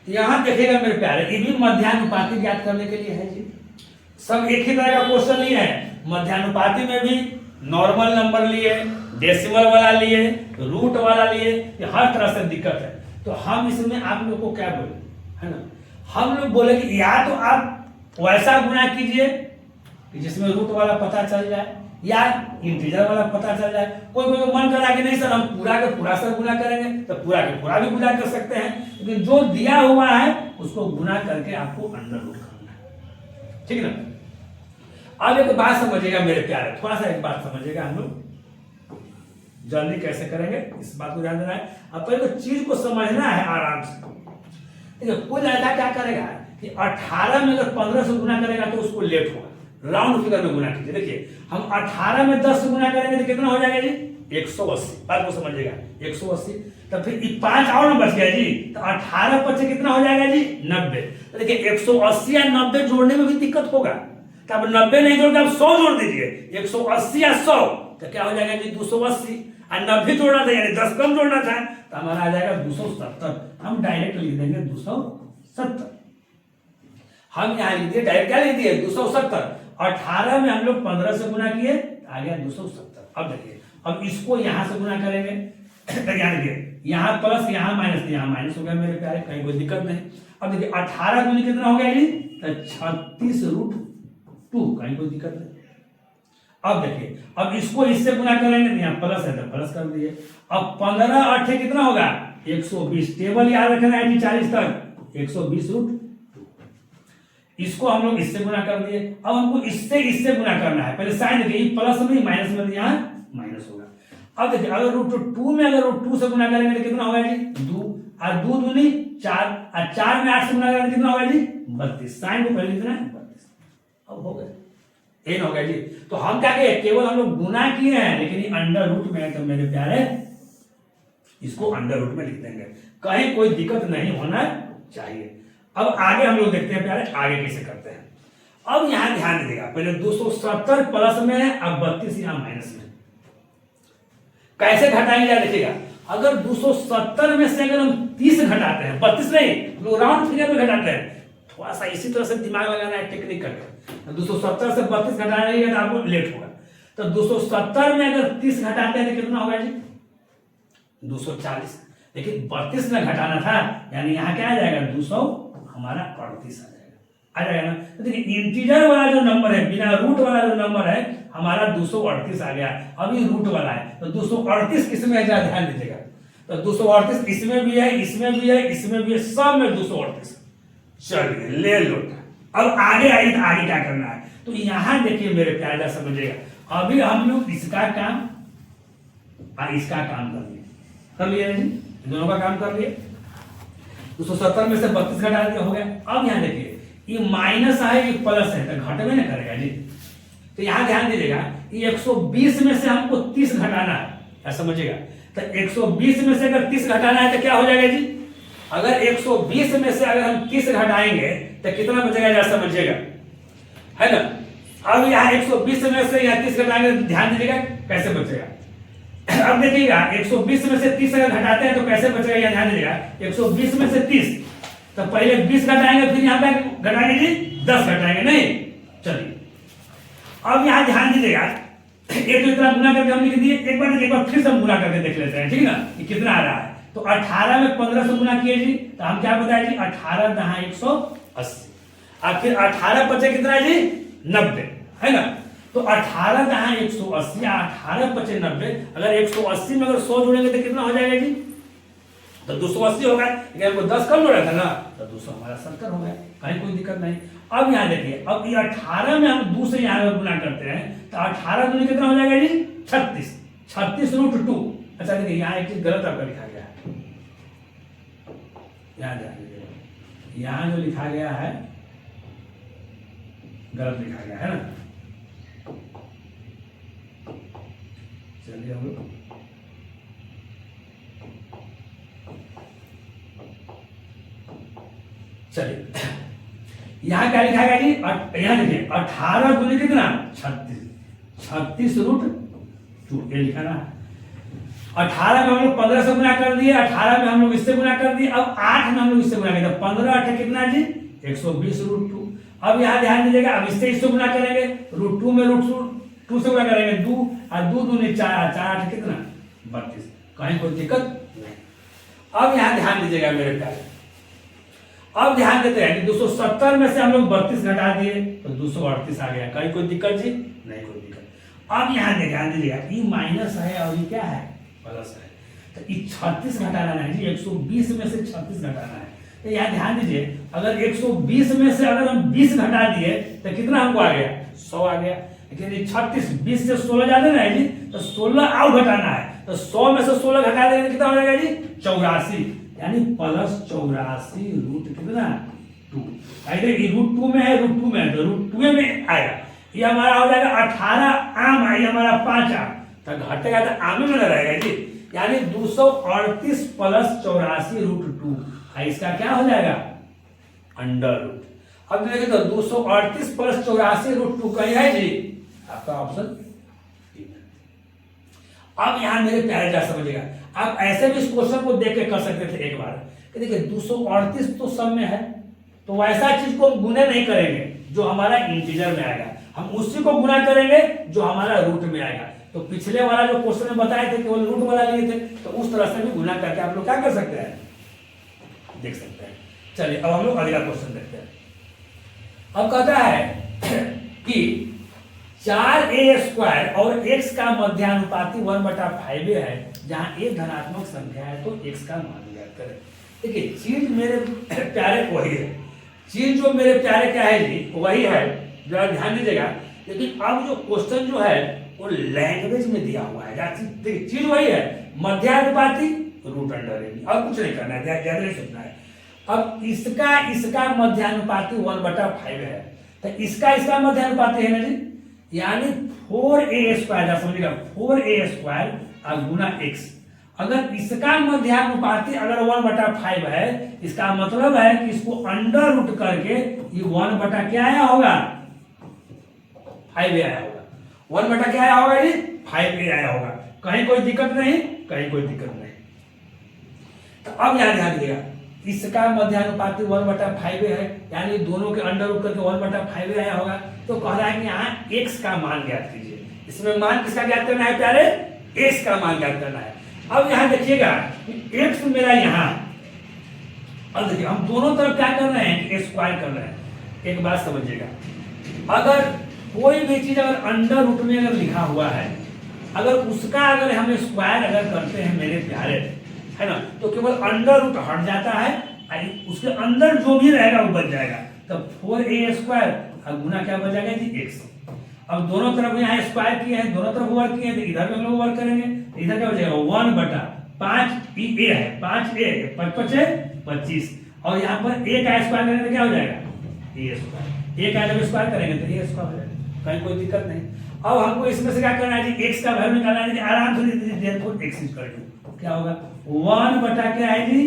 यहां देखिएगा मेरे प्यारे, ये भी मध्यानुपाती ज्ञात करने के लिए है जी। सब एक ही तरह का क्वेश्चन नहीं है, मध्यानुपाती में भी नॉर्मल नंबर लिए, डेसिमल वाला लिए, रूट वाला लिए, ये हर तरह से दिक्कत है। तो हम इसमें आप लोग को क्या बोले है ना, हम लोग बोले कि या तो आप वैसा गुना कीजिए कि जिसमें रूट वाला पता चल जाए, या इंटीजर वाला पता चल जाए। कोई कोई मन करा कि नहीं सर हम पूरा का पूरा सर गुना करेंगे, तो पूरा के पूरा भी गुना कर सकते हैं, लेकिन जो दिया हुआ है उसको गुना करके आपको अंडर रूट करना है, ठीक है ना। अब एक बात समझिएगा मेरे प्यारे, थोड़ा सा एक बात समझिएगा, हम लोग जल्दी कैसे करेंगे इस बात को ध्यान देना है। अब पहले तो चीज को समझना है आराम से। देखिए कोई लड़का क्या करेगा कि 18 में अगर 15 से गुना करेगा तो उसको लेट होगा, राउंड फिगर में गुना कीजिए। देखिए हम 18 में 10 से गुना करेंगे तो कितना हो जाएगा जी 180। बात को समझिएगा 180, तो फिर 5 और नंबर बच गया जी, तो 18 + 5 कितना हो जाएगा जी 90। तो देखिए 180 या 90 जोड़ने में भी दिक्कत होगा, तो अब 90 नहीं जोड़ के आप 100 जोड़ दीजिए। 180 या 100 तो क्या हो जाएगा जी 280, और 90 जोड़ना था यानी 10 कम जोड़ना था, तो हमारा आ जाएगा 270। हम डायरेक्ट लिख देंगे 270। हम यहाँ लिख दिए डायरेक्ट, क्या लिख दिए 270। 18 में हम लोग 15 से गुना किए, आ गया 270। अब देखिए अब इसको यहां से गुना करेंगे, यहाँ प्लस यहाँ माइनस, यहाँ माइनस हो गया मेरे प्यारे, कहीं कोई दिक्कत नहीं। अब देखिए 18 दूनी कितना हो गया जी 36√2, कहीं कोई दिक्कत नहीं। अब देखिए अब इसको इससे गुना करेंगे, यहाँ प्लस है तो प्लस कर दिए। अब 15 और 8 कितना होगा 120, टेबल याद रखना है जी 40 तक, 120√2। इसको हम लोग इससे गुना कर दिए। अब हमको इससे गुना करना है, पहले साइन देखिए प्लस में माइनस में यहाँ माइनस होगा। अब देखिए अगर रूट 2 में अगर रूट 2 से गुना करेंगे तो कितना होगा जी 2 और 2 दूनी 4 और 4 में 8 से गुना करेंगे तो कितना होगा जी 32। साइन को पहले कितना है 32। अब हो गया एन हो गया जी। तो हम क्या कहें केवल हम लोग गुना किए हैं लेकिन ये अंडर रूट में है तो मेरे प्यारे इसको अंडर रूट में लिख देंगे, कहीं कोई दिक्कत नहीं होना चाहिए। अब आगे हम लोग देखते हैं प्यारे आगे कैसे करते हैं। अब यहां ध्यान दीजिएगा पहले 270 प्लस में है अब 32 यहां माइनस में कैसे घटाएंगे देखिएगा। अगर 270 में से अगर हम 30 घटाते हैं 32 नहीं लोग राउंड फिगर में घटाते हैं, थोड़ा सा इसी तरह से दिमाग लगाना है टेक्निक करके। 270 से 32 घटाएंगे तो आपको लेट होगा। तो 270 में अगर 30 घटाते हैं तो कितना होगा जी 240। लेकिन 32 में घटाना था यानी यहाँ क्या आ जाएगा 200 हमारा 38 आ जाएगा ना। तो देखिए इंटीजर वाला जो नंबर है बिना रूट वाला जो नंबर है हमारा 238 आ गया। अभी रूट वाला है तो 238 किसमें है ध्यान दीजिएगा। तो 238 इसमें भी है इसमें भी है इसमें भी है सब में 238। चलिए ले लो। अब आगे आइए तो आगे क्या करना है तो यहाँ देखिए मेरे प्यारे समझिएगा। अभी हम लोग इसका काम और इसका काम कर लिए जी दोनों का काम कर लिए। 270 में से 32 घटा दिया हो गया। अब यहाँ देखिए ये माइनस है ये प्लस है तो घटवे ना करेगा जी। तो यहाँ ध्यान दीजिएगा ये 120 में से हमको 30 घटाना है क्या समझिएगा। तो 120 में से अगर 30 घटाना है तो क्या हो जाएगा जी। अगर 120 में से अगर हम 30 घटाएंगे तो कितना बचेगा जरा समझिएगा है ना। अब यहाँ 120 में से यहाँ 30 घटाएंगे ध्यान दीजिएगा कैसे बचेगा। अब देखिएगा 120 में से 30 अगर घटाते हैं तो कैसे बचेगा यहाँ ध्यान दीजिएगा। 120 में से 30 तो पहले 20 घटाएंगे फिर यहाँ पे घटाएंगे जी 10 घटाएंगे नहीं। चलिए अब यहाँ ध्यान दीजिएगा एक तो इतना गुना करके हम लिख दिए एक बार फिर से हम गुना करके देख लेते हैं ठीक ना ये कितना आ रहा है। तो 18 में 15 से गुना किए जी तो हम क्या बताए जी 18 दहा 180 और फिर 18 पचे कितना है जी 90 है ना। तो 18 दहा 180 18 पचे 90 अगर 180 में अगर 100 जोड़ेंगे तो कितना हो जाएगा जी तो 280 होगा। लेकिन हमको 10 कम जोड़ा था ना तो 200 हमारा 70 हो गया कहीं कोई दिक्कत नहीं। अब यहाँ देखिए अब ये 18 में हम 2 से यहाँ गुना करते हैं तो 18 दूनी कितना हो जाएगा जी 36 36 रूट 2। अच्छा देखिए यहाँ एक चीज गलत आपका लिखा गया है यहाँ जो लिखा गया है गलत लिखा गया है ना। चलिए हम लोग चलिए यहाँ क्या लिखा गया जी यहाँ देखिए 18 दूनी कितना 36 रूट 2 ये लिखा ना। 18 में हम लोग 15 से गुना कर दिए 18 में हम लोग इससे गुना कर दिए। अब 8 में हम लोग इससे गुना किया 15 8 कितना जी 120 रूट 2। अब यहाँ ध्यान दीजिएगा अब इससे गुना करेंगे रूट 2 में रूट 2 से गुना करेंगे 2 और 2 दूनी 4 4 8 कितना 32 कहीं कोई दिक्कत नहीं। अब यहाँ ध्यान दीजिएगा मेरे प्यारे। अब ध्यान देते हैं कि 270 में से हम लोग 32 घटा दिए तो 238 आ गया कहीं कोई दिक्कत जी नहीं कोई दिक्कत। अब यहाँ ध्यान दीजिएगा ये माइनस है और ये क्या है प्लस है तो ये 36 घटाना है जी 120 में से 36 घटाना है। तो यहाँ ध्यान दीजिए अगर 120 में से अगर हम 20 घटा दिए तो कितना हमको आ गया 100 आ गया। लेकिन ये 36 20 से 16 ज्यादा ना है जी तो 16 और घटाना है तो 100 में से 16 घटा देंगे कितना हो जाएगा जी 84 यानी प्लस 84 रूट कितना 2। ये रूट 2 में है रूट 2 में है तो रूट 2 में आएगा। ये हमारा हो जाएगा 18 आम है ये हमारा 5 आम तो घटेगा तो आम में रहेगा जी यानी 238 प्लस 84 रूट 2 इसका क्या हो जाएगा अंडर रूट। अब देखिए तो 238 प्लस 84 रूट 2 कहीं है जी आपका ऑप्शन। अब यहाँ मेरे प्यारे क्या समझिएगा आप ऐसे भी इस क्वेश्चन को देख के कर सकते थे एक बार कि देखिए 238 तो सब में है तो वैसा चीज को हम गुना नहीं करेंगे जो हमारा इंटीजर में आएगा हम उसी को गुना करेंगे जो हमारा रूट में आएगा। तो पिछले वाला जो क्वेश्चन में बताए थे केवल रूट वाला लिए थे तो उस तरह से भी गुना करके आप लोग क्या कर सकते हैं देख सकते हैं। चलिए अब हम लोग अगला क्वेश्चन देखते हैं। अब कहता है कि 4a² और x का मध्यानुपाती 1/5 है जहां एक धनात्मक संख्या है तो x का मान ज्ञात करें। देखिए चीज मेरे प्यारे वही है चीज जो मेरे प्यारे क्या है जी वही है जरा ध्यान दीजिएगा। लेकिन अब जो क्वेश्चन जो है वो लैंग्वेज में दिया हुआ है। चीज वही है, मध्यानुपाती रूट अंडर एबी, और कुछ नहीं करना है, ज्यादा नहीं सोचना है। अब इसका मध्यानुपाती 1/5 है, तो इसका मध्यानुपाती है ना जी, यानी 4a² समझिएगा, 4a² और गुना x। अगर इसका मध्यानुपाती अगर 1/5 है, इसका मतलब है कि इसको अंडर रूट करके ये 1 क्या आया होगा, 5a आया होगा। 1 क्या आया होगा जी, 5a आया होगा। कहीं कोई दिक्कत नहीं, कहीं कोई दिक्कत नहीं। तो अब यहां ध्यान दिएगा, इसका मध्यानुपाती 1/5 है, यानी दोनों के अंडर रूट करके 1/5 आया होगा। तो कह रहा है कि यहाँ x का मान ज्ञात कीजिए। इसमें मान किसका ज्ञात करना है प्यारे, x का मान ज्ञात करना है। अब यहां देखिएगा x मेरा यहाँ, अब देखिए हम दोनों तरफ क्या कर रहे हैं, स्क्वायर कर रहे हैं। एक बात समझिएगा, अगर कोई भी चीज अगर अंडर रूट में अगर लिखा हुआ है, अगर उसका अगर हम स्क्वायर अगर करते हैं मेरे प्यारे, है ना, तो केवल अंडर रूट हट जाता है, उसके अंदर जो भी रहेगा वो बच जाएगा। तब 4a² और गुना क्या बच जाएगा जी, x। अब दोनों तरफ यहाँ स्क्वायर किए हैं, दोनों तरफ वर्क किए हैं, तो इधर भी हम लोग वर्क करेंगे। इधर क्या हो जाएगा, 1/5 a है, 5a 5 25, और यहाँ पर a का स्क्वायर करेंगे तो क्या हो जाएगा, a²। a का जब स्क्वायर करेंगे तो a² हो जाएगा, कहीं कोई दिक्कत नहीं। अब हमको इसमें से क्या करना है जी, x का वैल्यू निकालना है जी, आराम से x क्या होगा, 1 क्या है जी,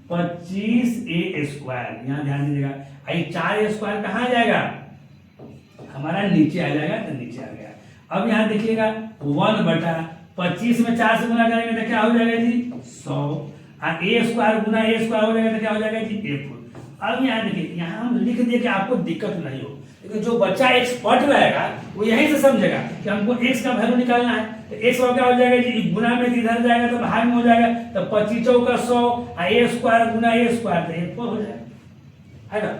25a²। यहाँ ध्यान दीजिएगा, 4a² कहाँ आ जाएगा, हमारा नीचे आ जाएगा, तो नीचे आ गया। अब यहाँ देखिएगा 1/25 में 4 से गुना करेंगे तो क्या हो जाएगा जी, 100, और a² गुना a² हो जाएगा तो क्या हो जाएगा जी, a4। अब यहाँ देखिए, यहाँ हम लिख दिए कि आपको दिक्कत नहीं हो, लेकिन जो बच्चा एक्सपर्ट रहेगा वो यहीं से समझेगा कि हमको x का वैल्यू निकालना है। तो x क्या हो जाएगा जी, गुना में इधर जाएगा तो भाग में हो जाएगा, तो 25 चौका 100, a² गुना a² तो a4 हो जाएगा, है ना।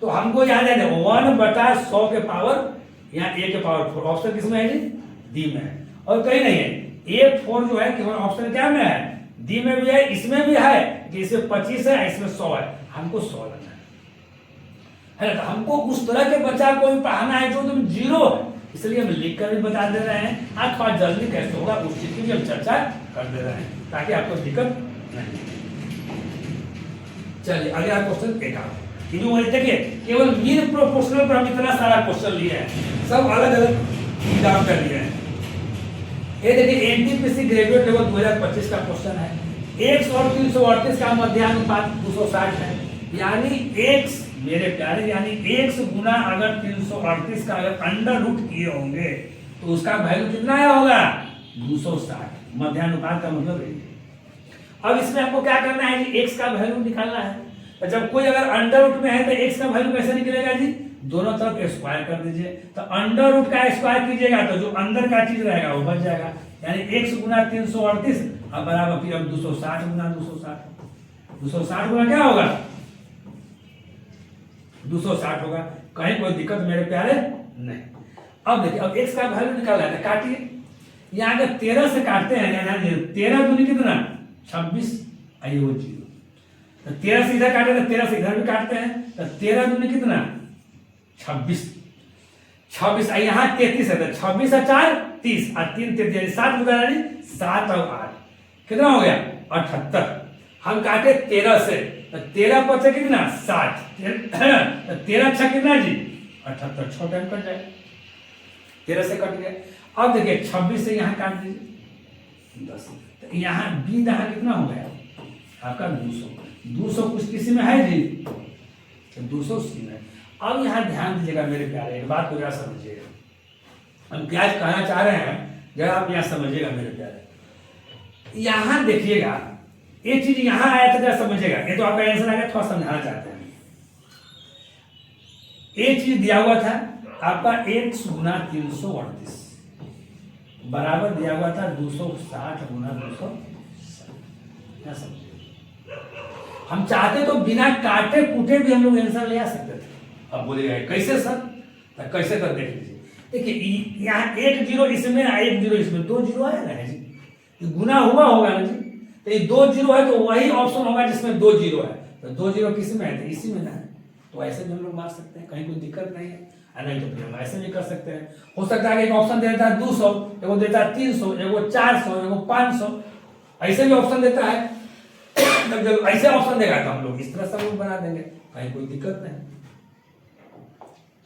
तो हमको याद है 1/100 के पावर, यहाँ a के पावर 4, ऑप्शन किसमें है जी, डी में है, और कहीं नहीं है। a4 जो है केवल ऑप्शन क्या में है, डी में भी है, इसमें भी है कि इसमें 25 है, इसमें 100 है, हमको 100 लेना है ना। तो हमको उस तरह के बच्चा को भी पढ़ाना है जो तुम 0 है, इसलिए हम लिख कर भी बता दे रहे हैं। आज थोड़ा जल्दी कैसे होगा उस चीज की भी हम चर्चा कर दे रहे हैं, ताकि आपको दिक्कत नहीं। चलिए अगला क्वेश्चन एक आप देखिए, केवल मीन प्रोपोर्शनल पर हम इतना सारा क्वेश्चन लिए हैं, सब अलग अलग एग्जाम कर लिए हैं। ये देखिए एनटीपीसी ग्रेजुएट लेवल 2025 का क्वेश्चन है। x और 338 का मध्यानुपात 260 है, यानी x मेरे प्यारे, यानी x गुना अगर 338 का अगर अंडर रूट किए होंगे तो उसका वैल्यू कितना आया होगा, 260। मध्यानुपात का मतलब है। अब इसमें आपको क्या करना है जी, x का वैल्यू निकालना है। तो जब कोई अगर अंडर रूट में है तो x का वैल्यू कैसे निकलेगा जी, दोनों तरफ स्क्वायर कर दीजिए। तो अंडर रूट का स्क्वायर कीजिएगा तो जो अंदर का चीज रहेगा वो बच जाएगा, यानी x गुना 338 अब बराबर फिर अब 260 गुना 260 गुना क्या होगा, 260 होगा। कहीं कोई दिक्कत मेरे प्यारे नहीं। अब देखिए, अब x का वैल्यू निकालना है, काटिए। यहाँ अगर 13 से काटते हैं, 13 दूनी कितना 26, आइए वो 0। तो 13 से इधर काटे तो 13 से इधर भी काटते हैं, तो 13 दूनी कितना 26, यहाँ 33 है, तो 26 और 4 30 और 3 33 7 गुना 7 और 8 कितना हो गया 78। हम काटे 13 से, तो 13 बचे कितना 60, 13 अच्छा कितना जी 78, 6 टाइम कट जाए, 13 से कट गया। अब देखिए 26 से यहाँ काट दीजिए 10, तो यहाँ बी यहाँ कितना हो गया आपका 200 कुछ किसी में है जी, तो 200 सी में। अब यहाँ ध्यान दीजिएगा मेरे प्यारे, एक बात को जरा समझिएगा, हम क्या कहना चाह रहे हैं जरा आप यहाँ समझिएगा मेरे प्यारे। यहाँ देखिएगा ये चीज यहाँ आया था, जरा समझिएगा, ये तो आपका आंसर आ गया, थोड़ा समझाना चाहते हैं। ये चीज दिया हुआ था आपका x गुना 338 बराबर दिया हुआ था 260 गुना 260। हम चाहते तो बिना काटे कूटे भी हम लोग आंसर ले आ सकते थे। अब बोलिएगा कैसे सर, तो कैसे कर देख लीजिए। देखिए यहाँ 1 0 इसमें 1 0 इसमें, 2 0 आया ना जी, ये गुना हुआ होगा ना जी, तो ये 2 0 है तो वही ऑप्शन होगा जिसमें 2 0 है, तो 2 0 किस में है, तो इसी में ना है, तो ऐसे भी हम लोग मार सकते हैं, कहीं कोई दिक्कत नहीं है। नहीं तो फिर हम ऐसे भी कर सकते हैं। हो सकता है कि एक ऑप्शन देता है 200, एगो देता है 300, एगो 400, एगो 500, ऐसे भी ऑप्शन देता है। तब जब ऐसे ऑप्शन देगा तो हम लोग इस तरह सब लोग बना देंगे, कहीं कोई दिक्कत नहीं।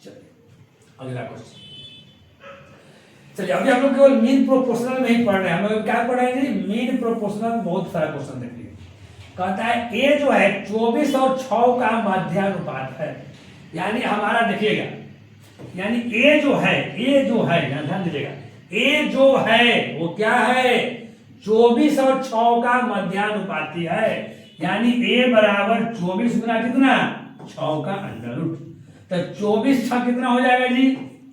चलिए अगला क्वेश्चन। चलिए अभी हम लोग केवल मीन प्रोपोर्शनल में ही पढ़ रहे हैं। हम लोग क्या पढ़ रहे हैं? मीन प्रोपोर्शनल बहुत सारा क्वेश्चन देखिए। कहता है ए जो है 24 और 6 का मध्यानुपात है। यानी हमारा देखिएगा, यानी ए जो है यहां ध्यान दीजिएगा, ए जो है वो क्या है? 24 और 6 का मध्यानुपाती है। यानी ए बराबर 24 गुना कितना? 6 का अंडर रूट। तो 24 6 कितना हो जाएगा जी?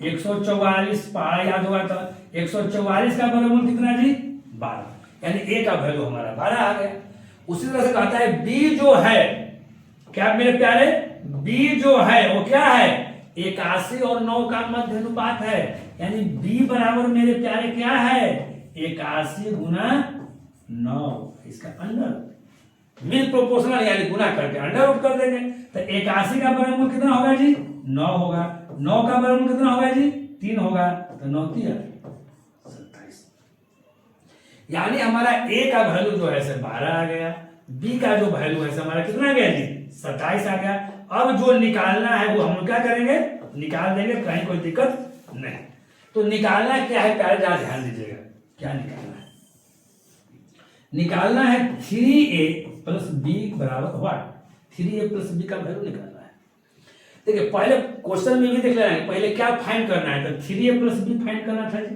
144। पहाड़ याद होगा तो 144 का वर्गमूल कितना जी? 12। यानी ए का वैल्यू हमारा 12 आ गया। उसी तरह से कहता है बी जो है, क्या मेरे प्यारे? बी जो है वो क्या है? 81 और 9 का मध्य अनुपात है। यानी बी बराबर मेरे प्यारे क्या है? 81 गुना 9, इसका अंडर। मीन प्रोपोर्शनल यानी गुना करके अंडर रूट कर देंगे। तो 81 का वर्गमूल कितना होगा जी? 9 होगा। 9 का वर्गमूल कितना होगा जी? 3 होगा। तो 9 3 27। यानी हमारा ए का वैल्यू जो है 12 आ गया, बी का जो वैल्यू है हमारा कितना आ गया जी? 27 आ गया। अब जो निकालना है वो हम क्या करेंगे? निकाल देंगे, कहीं कोई दिक्कत नहीं। तो निकालना क्या है प्यारे? जरा ध्यान दीजिएगा, क्या निकालना है? निकालना है 3a प्लस बी बराबर व्हाट? 3a प्लस बी का वैल्यू निकालना है। देखिए पहले क्वेश्चन में भी देख लेना है, पहले क्या फाइंड करना है? तो 3a प्लस बी फाइंड करना था जी।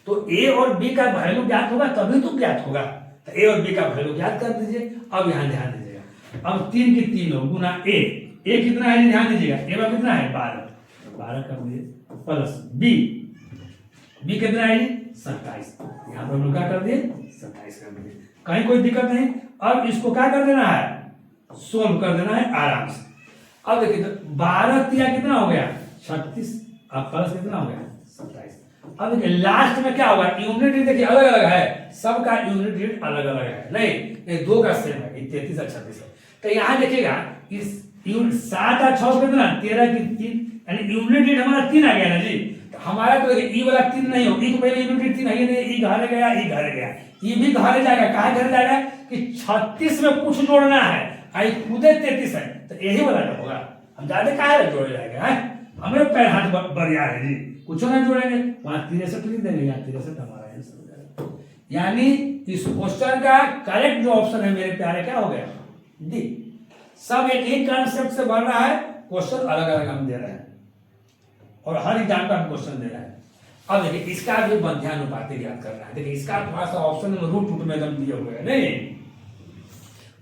तो ए और बी का वैल्यू ज्ञात होगा तभी तो ज्ञात होगा। तो ए और बी का वैल्यू ज्ञात कर दीजिए। अब यहां ध्यान दीजिएगा, अब 3 की 3 हो गुना ए कितना है? ध्यान दीजिएगा, ए में कितना है? 12 कर दीजिए प्लस बी कितना है? 27। यहां पर हम लोग क्या कर दिए? 27 कर दिए, कहीं कोई दिक्कत नहीं। अब इसको क्या कर देना है? सोल्व कर देना है आराम से। अब देखिए तो 12 तिया कितना हो गया? 36। अब प्लस कितना हो गया? 27। अब देखिए लास्ट में क्या होगा? यूनिट देखिए अलग अलग है, सबका यूनिट अलग अलग है। नहीं ये 2 का सेम है, 33 और 36 है। तो यहां देखिएगा इस 7 और 6 कितना? 13 की 3, यानी यूनिट हमारा 3 आ गया ना जी। तो हमारा तो ई वाला 3 नहीं हो, ई तो पहले यूनिट 3 है, नहीं ई घरे गया, ई घरे गया, ई भी घरे जाएगा। कहां घरे जाएगा? कि 36 में कुछ जोड़ना है, आई खुदे 33 है, तो यही वाला ना होगा। हम ज्यादा काहे जोड़ जाएगा? हमें पैर हाथ बढ़िया है जी, कुछ ना जोड़ेंगे, वहां 63 लिख देंगे, यहाँ 63 हमारा आंसर हो जाएगा। यानी इस क्वेश्चन का करेक्ट जो ऑप्शन है मेरे प्यारे क्या हो गया? डी। सब एक ही कॉन्सेप्ट से बन रहा है, क्वेश्चन अलग अलग हम दे रहे हैं और हर एग्जाम का क्वेश्चन दे रहा है। अब देखिए इसका भी मध्यानुपाती ज्ञात करना है। देखिए इसका थोड़ा सा ऑप्शन में रूट में एकदम दिए हुए हैं, नहीं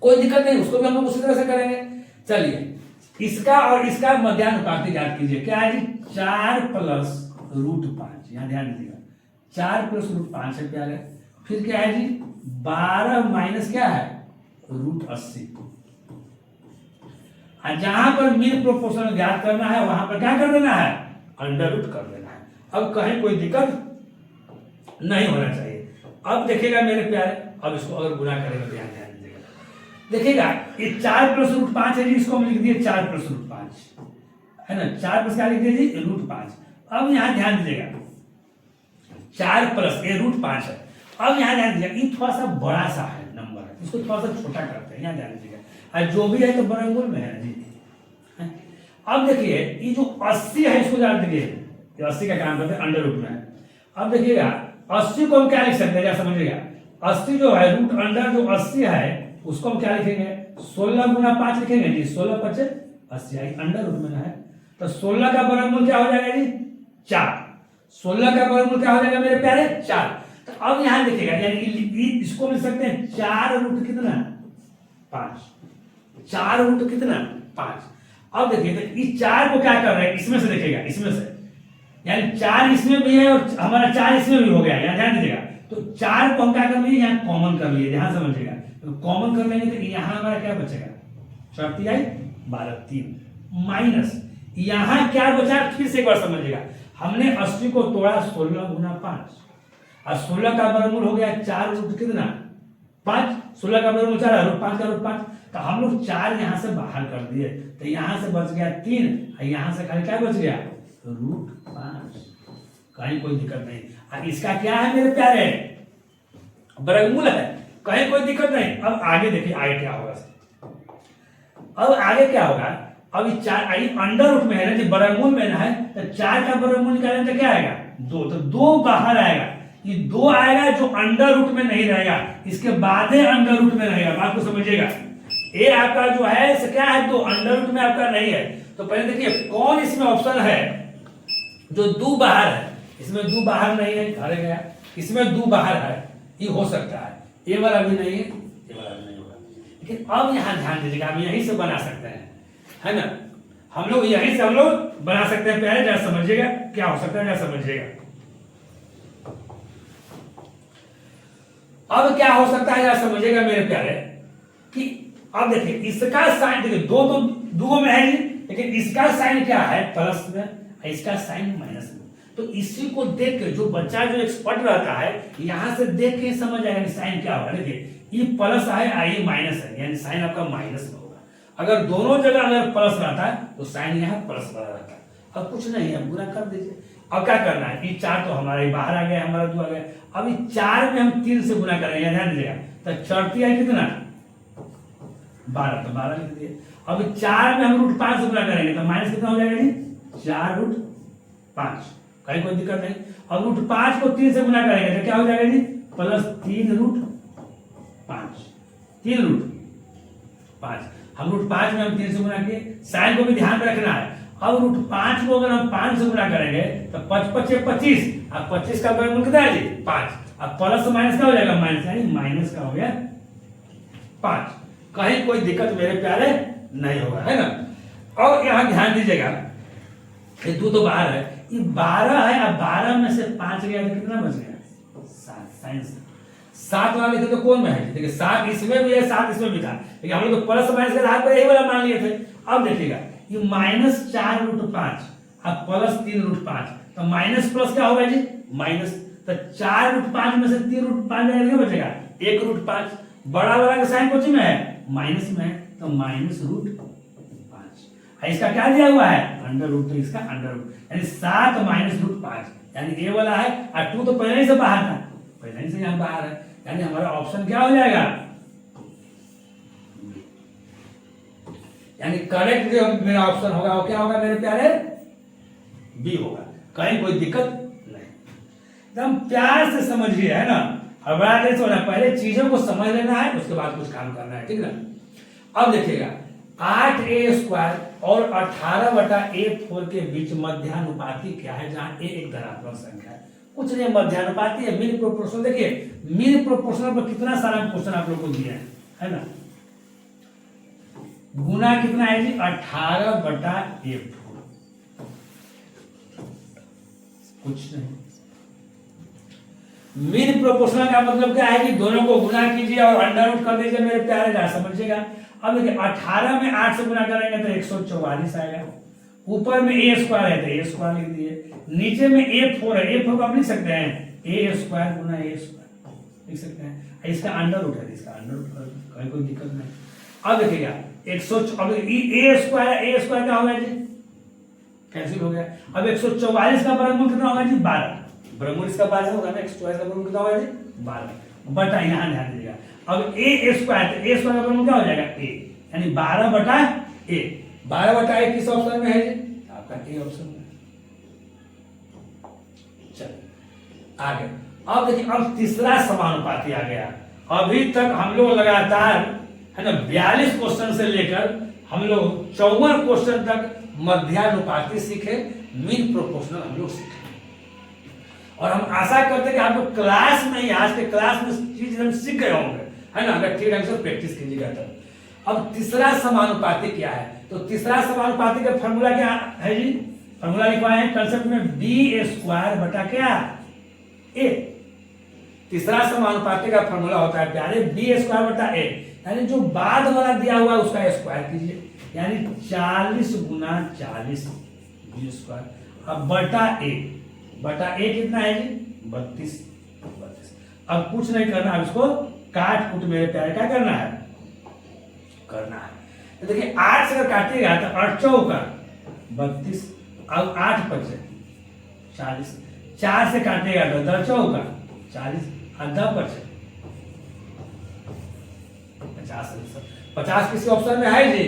कोई दिक्कत नहीं, उसको भी हम लोग उसी तरह से करेंगे। चलिए इसका और इसका मध्यानुपाती ज्ञात कीजिए। क्या है जी? 4 प्लस रूट 5। यहां ध्यान दीजिएगा, 4 प्लस रूट 5 है प्यारे। फिर क्या है जी? 12 माइनस क्या है? रूट 80। जहां पर मीन प्रोपोर्शनल ज्ञात करना है वहां पर क्या कर देना है? अंडर रूट कर देना है। अब कहीं कोई दिक्कत नहीं होना चाहिए। अब देखिएगा मेरे प्यारे, अब इसको अगर गुना करेगा तो ध्यान दीजिएगा, देखिएगा ये 4 प्लस रूट 5 है जी, इसको हम लिख दिए 4 प्लस रूट 5 है ना। 4 प्लस क्या लिख दिए जी? रूट 5। अब यहां ध्यान दीजिएगा 4 प्लस ये रूट 5 है। अब यहां ध्यान दीजिएगा ये थोड़ा सा बड़ा सा है नंबर है, इसको थोड़ा सा छोटा करते हैं। यहां ध्यान दीजिएगा, और जो भी है तो वर्गमूल में है जी। अब देखिए ये जो 80 है इसको जान दीजिए, 80 का काम करते हैं अंडर रूट में है। अब देखिएगा 80 को हम क्या लिख सकते हैं? समझिएगा 80 जो है रूट अंडर जो 80 है उसको हम क्या लिखेंगे? 16 गुना 5 लिखेंगे जी। 16 5 80 आई अंडर रूट में है। तो 16 का वर्गमूल क्या हो जाएगा जी? 4। 16 का वर्गमूल क्या हो जाएगा मेरे प्यारे? 4। तो अब यहां देखिएगा, यानी इसको लिख सकते हैं 4 रूट कितना? 5। 4 रूट कितना? 5। अब देखिए तो इस 4 को क्या कर रहे हैं? इसमें से देखिएगा, इसमें से, यानी 4 इसमें भी है और हमारा 4 इसमें भी हो गया। यहाँ ध्यान दीजिएगा, तो 4 को हम क्या कर लिए? यहाँ कॉमन कर लिए। ध्यान समझिएगा, तो कॉमन कर लेंगे तो यहाँ हमारा क्या बचेगा? 12 3 माइनस यहाँ क्या बचा? फिर से एक बार समझिएगा, हमने 80 को तोड़ा 16 गुना 5 और 16 का वर्गमूल हो गया 4 रूट कितना? 5। 16 का वर्गमूल 4 रूट 5 का रूट 5। तो हम लोग 4 यहां से बाहर कर दिए, तो यहां से बच गया 3 और यहां से खाली क्या बच गया? √5, कहीं कोई दिक्कत नहीं। इसका क्या है मेरे प्यारे, वर्गमूल है, कहीं कोई दिक्कत नहीं। अब आगे देखिए आगे क्या होगा, अब आगे क्या होगा, अब ये 4 अंडर रूट में है ना जी, वर्गमूल में ना है, तो 4 का वर्गमूल निकालेंगे तो क्या आएगा 2, तो 2 बाहर आएगा, ये 2 आएगा जो अंडर रूट में नहीं रहेगा, इसके बाद अंडर रूट में रहेगा। बात को समझिएगा, ये आपका जो है इसे क्या है 2 अंडर रूट में आपका नहीं है। तो पहले देखिए कौन इसमें ऑप्शन है जो 2 बाहर है, इसमें 2 बाहर नहीं है, घरे गया, इसमें 2 बाहर है, ये हो सकता है, ये वाला भी नहीं है, ये वाला भी नहीं होगा। लेकिन अब यहाँ ध्यान दीजिएगा, हम यहीं से बना सकते हैं, है ना, हम लोग यहीं से हम लोग बना सकते हैं। पहले जरा समझिएगा क्या हो सकता है, जरा समझिएगा। अब क्या हो सकता है, जरा समझिएगा मेरे प्यारे, कि अब देखिए इसका साइन, देखिए दो में है जी, लेकिन इसका साइन क्या है प्लस में, इसका साइन माइनस में। तो इसी को देख के जो बच्चा जो एक्सपर्ट रहता है यहां से देख के समझ आएगा कि साइन क्या होगा। देखिए ये प्लस है, ये माइनस है, यानी साइन आपका माइनस में होगा। अगर दोनों जगह अगर प्लस रहता है तो साइन यहाँ प्लस वाला रहता है। अब कुछ नहीं है, गुना कर दीजिए। अब क्या करना है, ये 4 तो हमारे बाहर आ गया, हमारा 2 आ गया। अब ये 4 में हम 3 से गुना करेंगे, ध्यान दीजिएगा, तो चढ़ती है कितना 12, तो 12 लिख दिए। अब 4 में हम √5 से गुना करेंगे तो माइनस कितना हो जाएगा जी 4√5, कहीं कोई दिक्कत नहीं। अब √5 को 3 से गुना करेंगे तो क्या हो जाएगा जी प्लस 3√5, 3√5। हम √5 में हम 3 से गुना किए, साइन को भी ध्यान में रखना है। अब √5 को अगर हम 5 से गुना करेंगे तो 5 5 25, अब 25 का वर्गमूल कितना है जी 5। अब प्लस से माइनस क्या हो जाएगा, माइनस, यानी माइनस का हो गया 5। कहीं कोई दिक्कत मेरे प्यारे नहीं होगा, है ना। और यहां ध्यान दीजिएगा, ये 2 तो बाहर है, ये 12 है, अब 12 में से 5 गया तो कितना बच गया 7, साइंस 7 वाला लिखे तो कौन में है, देखिए 7 इसमें भी है 7 इसमें भी था, लेकिन हम लोग तो प्लस माइनस के आधार पर यही वाला मान लिए थे। अब देखिएगा ये -4√5 अब प्लस 3√5, तो माइनस प्लस क्या होगा जी माइनस, तो 4√5 में से 3√5 जाएगा, क्या बचेगा 1√5। बड़ा वाला का साइन कौन में है माइनस में है, तो -√5। इसका क्या दिया हुआ है अंडर रूट, तो इसका अंडर रूट, यानी 7 -√5, यानी ये वाला है। और 2 तो पहले ही से बाहर था, पहले ही से यहाँ बाहर है, यानी हमारा ऑप्शन क्या हो जाएगा, यानी करेक्ट जो मेरा ऑप्शन होगा वो क्या होगा मेरे प्यारे, बी होगा। कहीं कोई दिक्कत नहीं, एकदम प्यार से समझिए, है ना। हड़बड़ा के सोना, पहले चीजों को समझ लेना है, उसके बाद कुछ काम करना है, ठीक ना। अब देखिएगा 8a² और 18/a4 के बीच मध्यानुपाती क्या है, जहां a एक धनात्मक संख्या है, कुछ नहीं मध्यानुपाती है, मीन प्रोपोर्शनल। देखिए मीन प्रोपोर्शनल पर कितना सारा क्वेश्चन आप लोग को दिया है ना। गुना कितना है जी 18/a4, कुछ नहीं। मीन प्रोपोर्शनल का मतलब क्या है कि दोनों को गुना कीजिए और अंडर रूट कर दीजिए मेरे प्यारे, जरा समझिएगा। अब देखिए 18 में 8 से गुना करेंगे तो 144 आएगा, ऊपर में a² है तो a² लिख दिए, नीचे में a4 है, a4 को आप लिख सकते हैं a² गुना a² लिख सकते हैं, इसका अंडर रूट है, इसका अंडर रूट कर, कोई दिक्कत नहीं। अब देखिएगा 100, अब a² क्या होगा जी कैंसिल हो गया। अब 144 का वर्गमूल कितना होगा जी 12, वर्गमूल इसका 12 होगा ना, 144 का वर्गमूल कितना होगा जी 12, बटा यहाँ ध्यान दीजिएगा। अब a² तो a² का वर्गमूल क्या हो जाएगा a, यानी 12/a, 12/a किस ऑप्शन में है जी आपका a ऑप्शन में। चलिए आगे, अब देखिए अब तीसरा समानुपाती आ गया। अभी तक हम लोग लगातार है ना 42 क्वेश्चन से लेकर हम लोग 54 क्वेश्चन तक मध्यानुपाती सीखे, मीन प्रोपोर्शनल हम लोग सीखे, और हम आशा करते हैं कि आप लोग क्लास में, आज के क्लास में चीज हम सीख गए होंगे, है ना, अगर ठीक ढंग से प्रैक्टिस कीजिएगा तो। अब तीसरा समानुपाती क्या है, तो तीसरा समानुपाती का फॉर्मूला क्या है जी, फॉर्मूला लिखवाए हैं कंसेप्ट में b² बटा क्या a। तीसरा समानुपाती का फॉर्मूला होता है प्यारे b² बटा a, यानी जो बाद वाला दिया हुआ है उसका स्क्वायर कीजिए, यानी 40 गुना 40 b², अब बटा a, बटा a कितना है जी 32। अब कुछ नहीं करना, अब इसको काट कूट मेरे प्यारे क्या करना है करना है। तो देखिए 8 से अगर काटिएगा तो 8 चौका 32, अब 8 बचे 40, 4 से काटेगा तो 10 चौका 40, 10 बचे 50। 50 किसी ऑप्शन में है जी?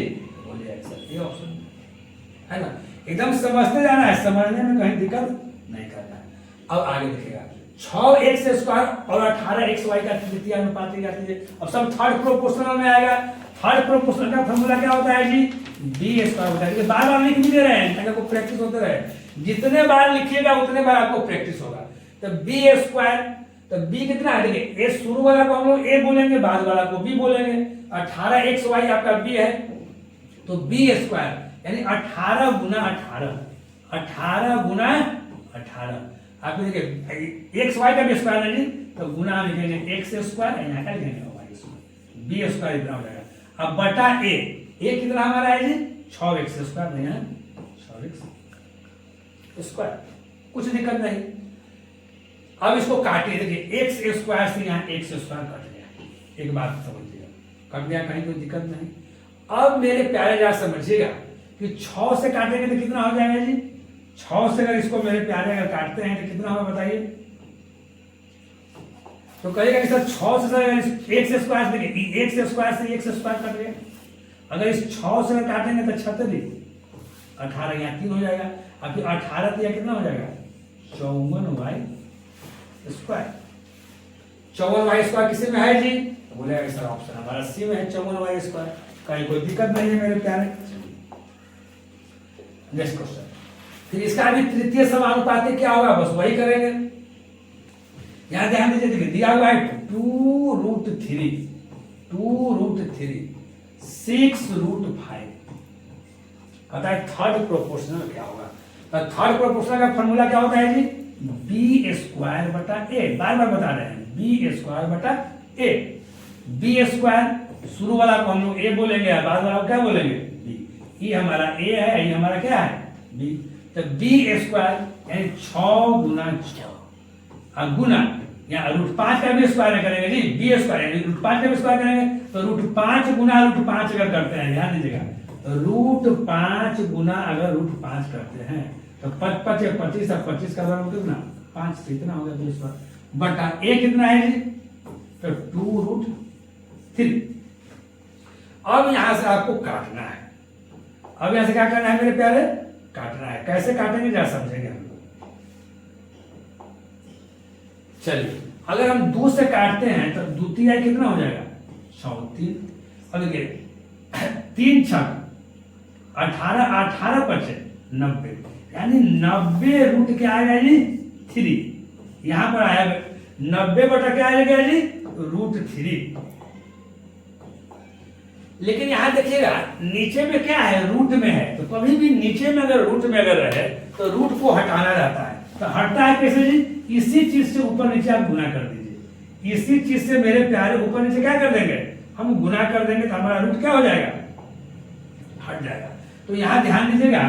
बोलिए सर ये ऑप्शन है ना। एकदम समझते जाना है, समझने में कहीं दिक्कत नहीं करना है। अब आगे देखिएगा 6x² और 18xy का तृतीय अनुपात जाती है। अब सब थर्ड प्रोपोर्शनल में आएगा। थर्ड प्रोपोर्शनल का फॉर्मूला क्या होता है जी? b² होता है। बार बार लिख भी दे रहे हैं ताकि आपको प्रैक्टिस होते रहे। जितने बार लिखिएगा उतने बार आपको प्रैक्टिस होगा। तो b², तो b कितना है? देखिए a शुरू वाला को हम लोग a बोलेंगे, बाद वाला को b बोलेंगे। 18xy आपका b है तो b² यानी 18 गुना 18, 18 गुना 18। आप देखिए एक्स वाई का भी स्क्वायर है जी, तो गुना लिखेंगे x² यहाँ का लिखेंगे y², b² इतना हो जाएगा। अब बटा a कितना हमारा है जी? 6x², नहीं है 6x², कुछ दिक्कत नहीं। अब इसको काटिए, देखिए x² से यहाँ x² कट गया। एक बात समझिएगा, कट गया कहीं कोई दिक्कत नहीं। अब मेरे प्यारे जरा समझिएगा कि 6 से काटेंगे तो कितना हो जाएगा जी? 6 से अगर इसको मेरे प्यारे अगर काटते हैं तो कितना होगा बताइए? तो कहिएगा कि सर 6 से x² देखिए x² से x² कट गया। अगर इस 6 से अगर काटेंगे तो 36, 18 यहाँ 3 हो जाएगा। अब फिर 18 तो यहाँ कितना हो जाएगा? 54y²। 54y² किसी में है जी? तो बोलेगा सर ऑप्शन हमारा सी में है 54y²। कहीं कोई दिक्कत नहीं है मेरे प्यारे। नेक्स्ट क्वेश्चन, फिर इसका भी तृतीय समानुपाती क्या होगा? बस वही करेंगे। यहां ध्यान दीजिए, देखिए दिया हुआ है 2√3, 6√5। बताए थर्ड प्रोपोर्शनल क्या होगा? तो थर्ड प्रोपोर्शनल का फॉर्मूला क्या होता है जी? b² बटा a। बार बार बता रहे हैं b² बटा a। b² शुरू वाला को हम लोग a बोलेंगे, बाद वाला को क्या बोलेंगे? b। ये हमारा a है, ये हमारा क्या है? b। तो b² यानी 6 गुना 6 और गुना यहाँ √5 का भी स्क्वायर करेंगे जी। b² यानी √5 का भी स्क्वायर करेंगे तो √5 गुना √5 अगर करते हैं, ध्यान दीजिएगा, तो √5 गुना अगर √5 करते हैं तो 5 या 25 और 25 का वर्ग कितना? 5 कितना हो गया? 2 बटा a कितना है जी? तो 2√3। अब यहां से आपको काटना है। अब यहां से क्या करना है मेरे प्यारे? काटना है। कैसे काटेंगे जरा समझेंगे हम लोग। चलिए अगर हम 2 से काटते हैं तो द्वितीय कितना हो जाएगा? 34। अब देखिए 3 छक 18, 18 बचे 90, यानी 90 क्या आएगा जी? 3। यहां पर आया 90 बटा क्या आएगा जी? √3। लेकिन यहां देखिएगा नीचे में क्या है? रूट में है। तो कभी भी नीचे में अगर रूट में अगर रहे तो रूट को हटाना रहता है। तो हटता है कैसे जी? इसी चीज से ऊपर नीचे आप गुना कर दीजिए। इसी चीज से मेरे प्यारे ऊपर नीचे क्या कर देंगे? हम गुना कर देंगे तो हमारा रूट क्या हो जाएगा? हट जाएगा। तो यहाँ ध्यान दीजिएगा,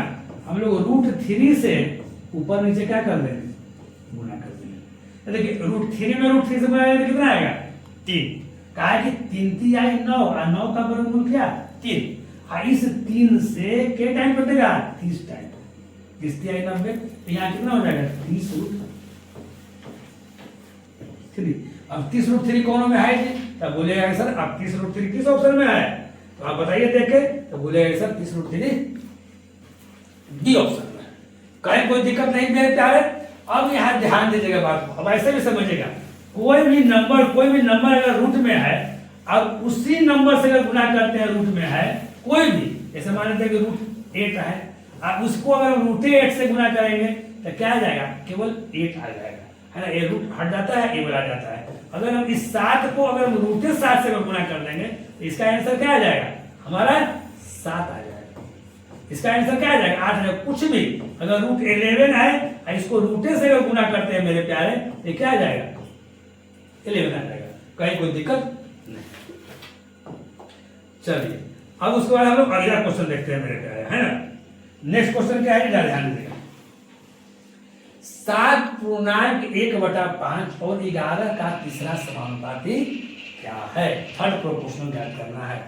हम लोग √3 से ऊपर नीचे क्या कर देंगे? गुना कर देंगे। तो देखिए √3 में √3 से गुना करेंगे कितना आएगा? 3। कहा कि 3 3 आई 9 और 9 का वर्गमूल क्या? 3। इस 3 से क्या टाइम कटेगा? 30 टाइम। 30 आई 90, तो यहाँ कितना हो जाएगा? 30√3। अब 30√3 कौन में है जी? तो बोलेगा सर अब 30√3 किस ऑप्शन में है? तो आप बताइए देखे। तो बोलेगा सर 30√3 डी ऑप्शन में। कहीं कोई दिक्कत नहीं मेरे प्यारे। अब यहाँ ध्यान दीजिएगा बात को, अब ऐसे भी समझिएगा, कोई भी नंबर अगर रूट में है, अब उसी नंबर से अगर गुना करते हैं रूट में है कोई भी, जैसे मान लेते हैं कि √8 है, आप उसको अगर √8 से गुना करेंगे तो क्या आ जाएगा? केवल 8 आ जाएगा, है ना। ये रूट हट जाता है, ये आ जाता है। अगर हम इस 7 को अगर √7 से गुना कर देंगे तो इसका आंसर क्या आ जाएगा? हमारा 7 आ जाएगा। इसका आंसर क्या आ जाएगा? 8 आ जाएगा। कुछ भी अगर √11 है, इसको √8 से अगर गुना करते हैं मेरे प्यारे, ये क्या आ जाएगा? 11 आ जाएगा। कहीं कोई दिक्कत नहीं। चलिए अब उसके बाद हम लोग अगला क्वेश्चन देखते हैं मेरे प्यारे, है ना। नेक्स्ट क्वेश्चन क्या है? ध्यान दीजिएगा। 7.1/5 और 11 का तीसरा समानुपाती क्या है? थर्ड प्रोपोर्शनल ज्ञात करना है।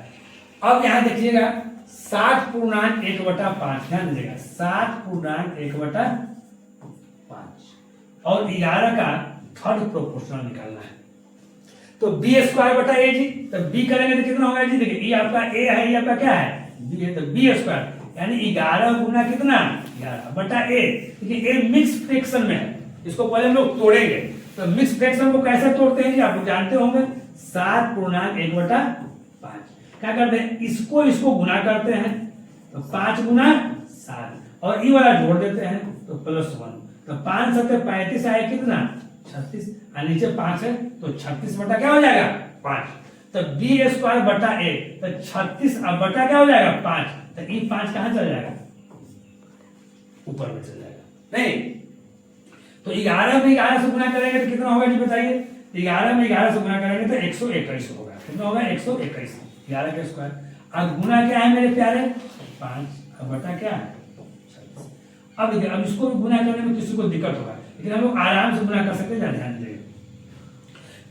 अब यहां देखिएगा 7/1/5, ध्यान दीजिएगा 7/1/5 और 11 का थर्ड प्रोपोर्शनल निकालना है। तो बी स्क्वायर बटा ए जी, तो बी करेंगे तो कितना होगा जी, देखिए ये आपका ए है, ये आपका क्या है बी है, तो बी स्क्वायर यानी 11 गुना कितना 11 बटा ए। देखिए ए मिक्स फ्रैक्शन में है, इसको पहले हम लोग तोड़ेंगे। तो मिक्स फ्रैक्शन को कैसे तोड़ते हैं जी, आप लोग जानते होंगे 7/1/5 क्या करते हैं, इसको गुना करते हैं तो 5 गुना 7 और ये वाला जोड़ देते हैं तो +1, तो 5 7 35 आए कितना 36 और नीचे 5 है तो 36 बटा क्या हो जाएगा 5। तो बी स्क्वायर बटा ए, तो 36 अब बटा क्या हो जाएगा 5, तो ये 5 कहां चल जाएगा ऊपर में चल जाएगा नहीं। तो 11 में 11 से गुना करेंगे तो कितना होगा जी बताइए, 11 में 11 से गुना करेंगे तो 121 होगा, कितना होगा 121 11 का स्क्वायर। अब गुना क्या है मेरे प्यारे 5, अब बटा क्या है 36। अब देखिए अब इसको भी गुना करने में किसी को दिक्कत होगा, लेकिन हम लोग आराम से गुना कर सकते हैं, ध्यान दीजिए।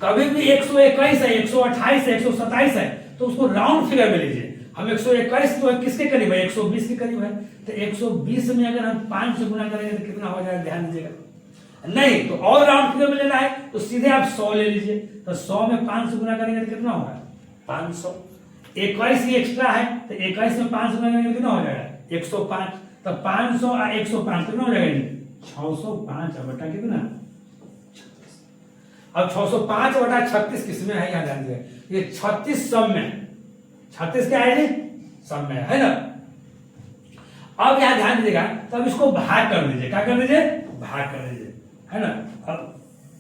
कभी भी 121 है 128 है 127 है तो उसको राउंड फिगर में लीजिए। हम 121 तो किसके करीब है 120 के करीब है, तो 120 में अगर हम 5 से गुना करेंगे तो कितना हो जाएगा ध्यान दीजिएगा। नहीं तो और राउंड फिगर में लेना है तो सीधे आप 100 ले लीजिए, तो 100 में 5 से गुना करेंगे तो कितना होगा 500। 21 ही एक्स्ट्रा है तो 21 में 5 से गुना करेंगे कितना हो जाएगा 105, तो 500 और 105 कितना हो जाएगा 605 बटा कितना 36। अब 605 बटा 36 किसमें है यहाँ ध्यान दीजिए, ये 36 सब में, 36 क्या है जी सब में है ना। अब यहाँ ध्यान दीजिएगा तो अब इसको भाग कर दीजिए, क्या कर दीजिए भाग कर दीजिए है ना। अब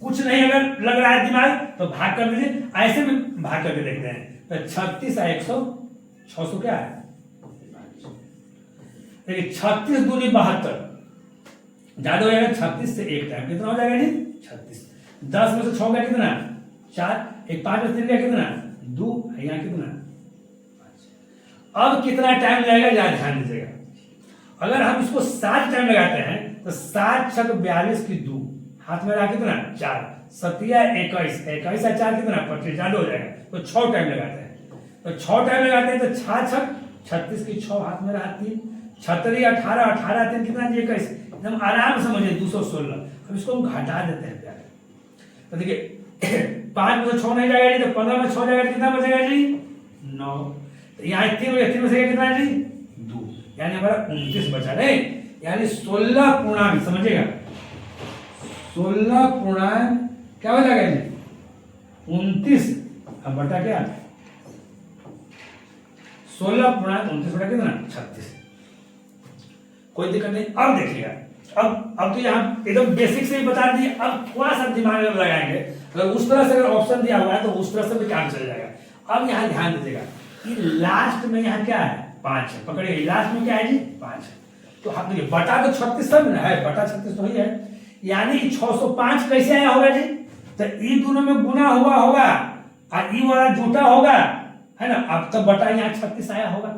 कुछ नहीं अगर लग रहा है दिमाग तो भाग कर दीजिए, ऐसे भी भाग करके देखते हैं। तो 36 और 100 600 क्या है देखिए 36 दूनी 72 ज्यादा हो जाएगा 36 से 1 टाइम कितना हो जाएगा जी 36। 10 में से 6 का कितना 4, 1 5 में 3 का कितना 2, यहाँ कितना 5। अब कितना टाइम लगेगा यहाँ ध्यान दीजिएगा, अगर हम इसको 7 टाइम लगाते हैं तो 7 6 42 की 2 हाथ में रहा कितना 4, 7 21 21 और 4 कितना 25 ज्यादा हो जाएगा तो 6 टाइम लगाते हैं। तो 6 टाइम लगाते हैं तो 6 6 36 की 6 हाथ में रहा 3, 36 18 18 3 कितना 21 एकदम आराम से समझिए 216। अब इसको हम घटा देते हैं प्यारे, तो देखिए 5 में तो 6 नहीं जाएगा जी, तो 15 में 6 जाएगा कितना बचेगा जी 9, तो यहाँ 3 में बचेगा कितना जी 2, यानी हमारा 29 बचा नहीं, यानी 16 पूर्णांक समझिएगा 16 पूर्णांक क्या हो जाएगा जी 29 अब बटा क्या 16 पूर्णांक 29 बटा कितना 36, कोई दिक्कत नहीं। अब देखिएगा अब तो यहाँ एकदम बेसिक से ही बता दिए, अब थोड़ा सा दिमाग में लगाएंगे, अगर उस तरह से अगर ऑप्शन दिया हुआ है तो उस तरह से भी काम चल जाएगा। अब यहाँ ध्यान दीजिएगा कि लास्ट में यहाँ क्या है 5 है, पकड़िए लास्ट में क्या है जी 5 है, तो हम देखिए बटा तो 36 सब ना है, बटा 36 तो ही है, यानी 605 कैसे आया होगा जी, तो ये दोनों में गुना हुआ होगा और ये वाला जुटा होगा है ना, अब तब बटा यहाँ 36 आया होगा।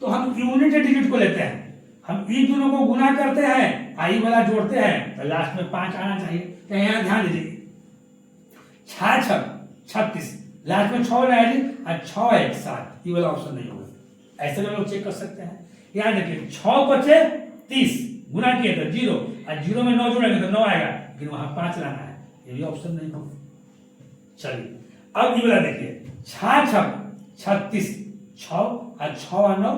तो हम यूनिट डिजिट को लेते हैं, हम इन दोनों को गुना करते हैं आई वाला जोड़ते हैं तो लास्ट में 5 आना चाहिए। तो यहाँ ध्यान दीजिए 6 6 36 लास्ट में 6 लाया जी और 6 1 7 ये वाला ऑप्शन नहीं होगा, ऐसे में लोग चेक कर सकते हैं। यहाँ देखिए 6 बचे 30 गुना किए तो 0 और 0 में 9 जोड़ेंगे तो 9 आएगा, लेकिन वहां 5 लाना है, ये भी ऑप्शन नहीं होगा। चलिए अब ये वाला देखिए 6 6 36 6 और 6 और 9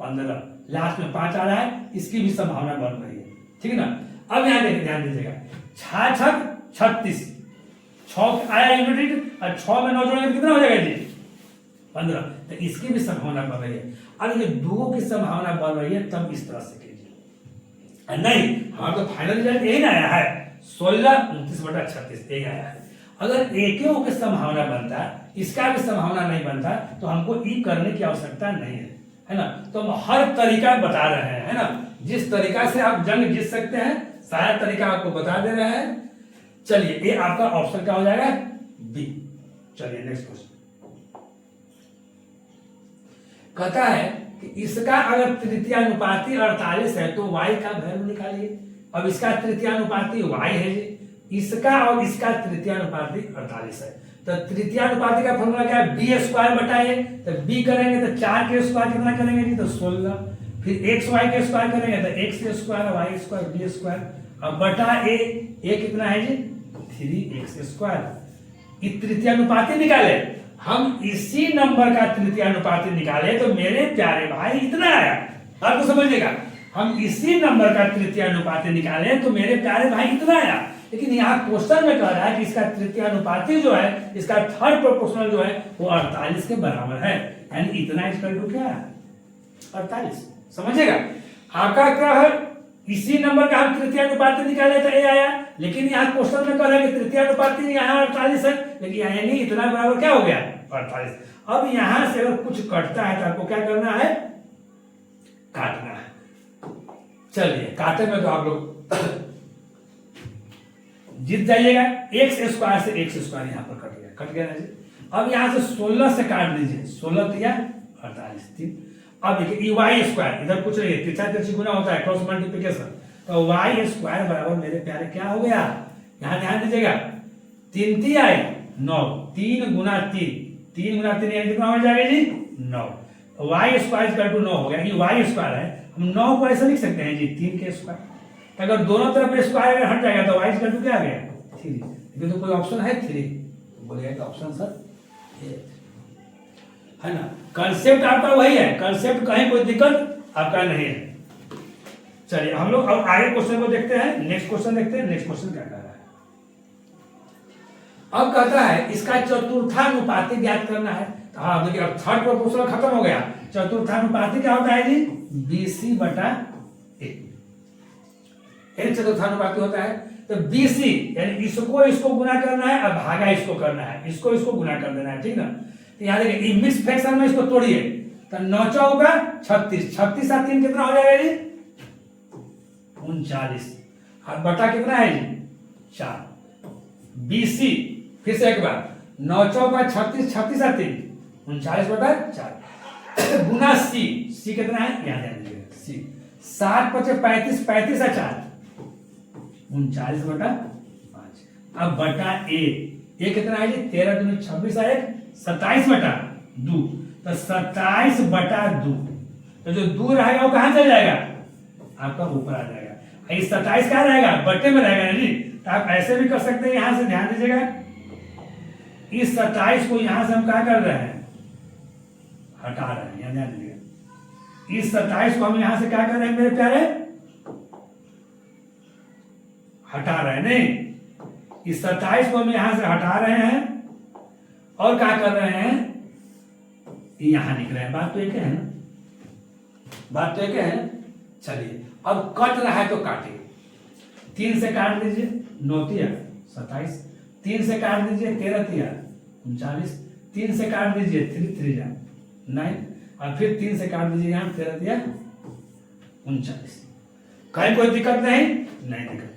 15 लास्ट में 5 आ रहा है, इसकी भी संभावना बन रही है, ठीक है ना। अब यहाँ देखिए ध्यान दीजिएगा 6 6 36 6 आया यूनिट और 6 में 9 जोड़ेंगे कितना हो जाएगा जी 15, तो इसकी भी संभावना बढ़ रही है। अब ये 2 की संभावना बढ़ रही है तब इस तरह से कीजिए, नहीं हमारा तो फाइनल रिजल्ट यही ना आया है 16 29 बटा 36 यही आया है। अगर एक की संभावना बनता इसका भी संभावना नहीं बनता तो हमको ई करने की आवश्यकता नहीं है ना। तो हम हर तरीका बता रहे हैं है ना, जिस तरीका से आप जंग जीत सकते हैं सारा तरीका आपको बता दे रहे हैं। चलिए ये आपका ऑप्शन क्या हो जाएगा बी। चलिए नेक्स्ट क्वेश्चन कहता है कि इसका अगर तृतीयानुपाती 48 है तो y का वैल्यू निकालिए। अब इसका तृतीयानुपाती y है जी, इसका और इसका तृतीयानुपाती 48 है, तो तृतीयानुपाती का फॉर्मूला क्या है, बी स्क्वायर बटा ए। तो बी करेंगे तो 4 के स्क्वायर कितना करेंगे जी, तो 16। फिर एक्स वाई के स्क्वायर करेंगे तो X square Y square B square, अब बटा ए कितना है जी 3x स्क्वायर। तृतीयानुपाती निकाले, हम इसी नंबर का तृतीयानुपाती निकाले तो मेरे प्यारे भाई इतना आया। आप तो समझिएगा, हम इसी नंबर का तृतीयानुपाती निकाले तो मेरे प्यारे भाई इतना आया। लेकिन यहाँ क्वेश्चन में कह रहा है कि इसका तृतीयानुपाती जो है, इसका थर्ड प्रोपोर्शनल जो है वो 48 के बराबर है, यानी इतना इक्वल टू क्या है 48। समझिएगा, आपका क्या है, इसी नंबर का हम तृतीयानुपाती निकाले तो ए आया, लेकिन यहाँ क्वेश्चन में कह रहा है कि तृतीयानुपाती यहाँ 48 है, लेकिन यानी इतना बराबर क्या हो गया 48। अब यहां से अगर कुछ कटता है तो आपको क्या करना है, काटना है। चलिए काटे में तो आप लोग जीत जाइएगा। एक्स स्क्वायर से एक्स स्क्वायर यहाँ पर कट गया ना जी। अब यहां से 16 से काट दीजिए, 16 तो या 48। अब देखिए वाई स्क्वायर इधर कुछ नहीं है, तिरछा तिरछी गुना होता है, क्रॉस मल्टीप्लिकेशन। तो वाई स्क्वायर बराबर मेरे प्यारे क्या हो गया, यहां ध्यान दीजिएगा, 3 3 आई 9, 3 गुना 3, 3 गुना 3 कितना हो जाएगा जी 9। वाई स्क्वायर इक्वल टू 9 हो गया। ये वाई स्क्वायर है, हम 9 को ऐसे लिख सकते हैं जी 3 के स्क्वायर। अगर दोनों तरफ स्क्वायर अगर हट जाएगा तो वाई इक्वल टू क्या आ गया 3। लेकिन तो कोई ऑप्शन है 3, बोलिएगा ऑप्शन सर ये है ना। कंसेप्ट आपका वही है, कंसेप्ट कहीं कोई दिक्कत आपका नहीं है। चलिए हम लोग अब आगे क्वेश्चन को देखते हैं, नेक्स्ट क्वेश्चन देखते हैं। नेक्स्ट क्वेश्चन क्या कह रहा है, अब कहता है इसका चतुर्थानुपाती ज्ञात करना है। तो हाँ देखिए, अब थर्ड प्रोपोर्शनल खत्म हो गया, चतुर्थानुपाती क्या होता है जी बीसी बटा ए, चतुर्थानुपाती होता है। तो बीसी यानी इसको गुना करना है, अब भागा इसको करना है, इसको गुना कर देना है, ठीक ना। तो यहाँ देखिए मिक्स फ्रैक्शन में इसको तोड़िए, तो 9 चौका 36, 36 और 3 कितना हो जाएगा जी 39, और बटा कितना है जी 4। बीसी फिर से एक बार, 9 चौका 36, 36 और 3 39 बटा 4 गुना सी कितना है यहाँ ध्यान दीजिएगा, सी 7 5 35, 35 और 4 39 बटा 5। अब बटा ए कितना है जी 13 दूनी 26 और 1 27 बटा 2, तो 27 बटा 2। तो जो 2 रहेगा वो कहां चल जाएगा, आपका ऊपर आ जाएगा। इस 27 कहां रहेगा, बटे में रहेगा ना जी। तो आप ऐसे भी कर सकते हैं, यहां से ध्यान दीजिएगा, इस 27 को यहां से हम क्या कर रहे हैं हटा रहे हैं, यहां ध्यान दीजिएगा। इस 27 को हम यहां से क्या कर रहे हैं मेरे प्यारे, हटा रहे हैं, नहीं इस 27 को हम यहां से हटा रहे हैं और क्या कर रहे हैं यहां लिख रहे हैं। बात तो एक है ना, बात तो एक है। चलिए अब कट रहा है तो काटिए, 3 से काट दीजिए 9 तिया 27, 3 से काट दीजिए 13 तिया 39, 3 से काट दीजिए 3 3 जा 9, और फिर 3 से काट दीजिए यहाँ 13 तिया 39। कहीं कोई दिक्कत नहीं दिक्कत।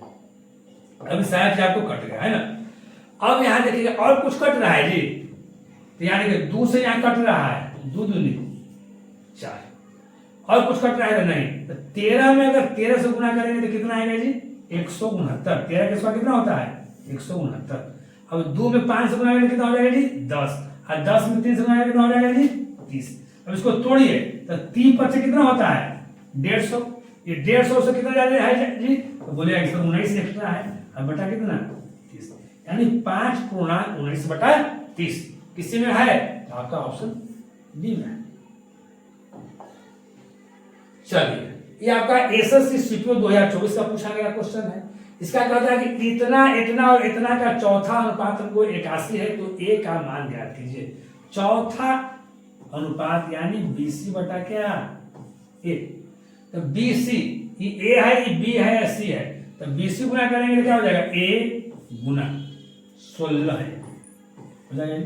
अभी शायद आपको कट गया है ना। अब यहाँ देखिएगा और कुछ कट रहा है जी, तो यहाँ देखिए 2 से यहाँ कट रहा है 2 दूनी 4, और कुछ कट रहा है नहीं। तो 13 में अगर 13 से गुना करेंगे तो कितना आएगा जी 169। 13 के स्क्वायर कितना होता है 169। अब 2 में 5 से गुना करेंगे कितना हो जाएगा जी 10, और 10 में 3 से गुना कितना हो जाएगा जी 30। अब इसको तोड़िए तो 3 5 कितना होता है 150। ये 150 से कितना ज्यादा है जी, तो बोलिए 119 एक्स्ट्रा है, और बटा कितना 30, यानी 5 पूर्णांक 19 बटा 30 किसी में है, तो आपका ऑप्शन डी में है। चलिए ये आपका एसएससी सीपीओ 2024 का पूछा गया क्वेश्चन है। इसका कहता है कि इतना इतना और इतना का चौथा अनुपात हमको 81 है, तो ए का मान ज्ञात कीजिए। चौथा अनुपात यानी बीसी बटा क्या ए, तो बीसी ये ए है, ये बी है या सी है, तो बीसी गुना करेंगे तो क्या हो जाएगा ए गुना 16 है हो जाएगा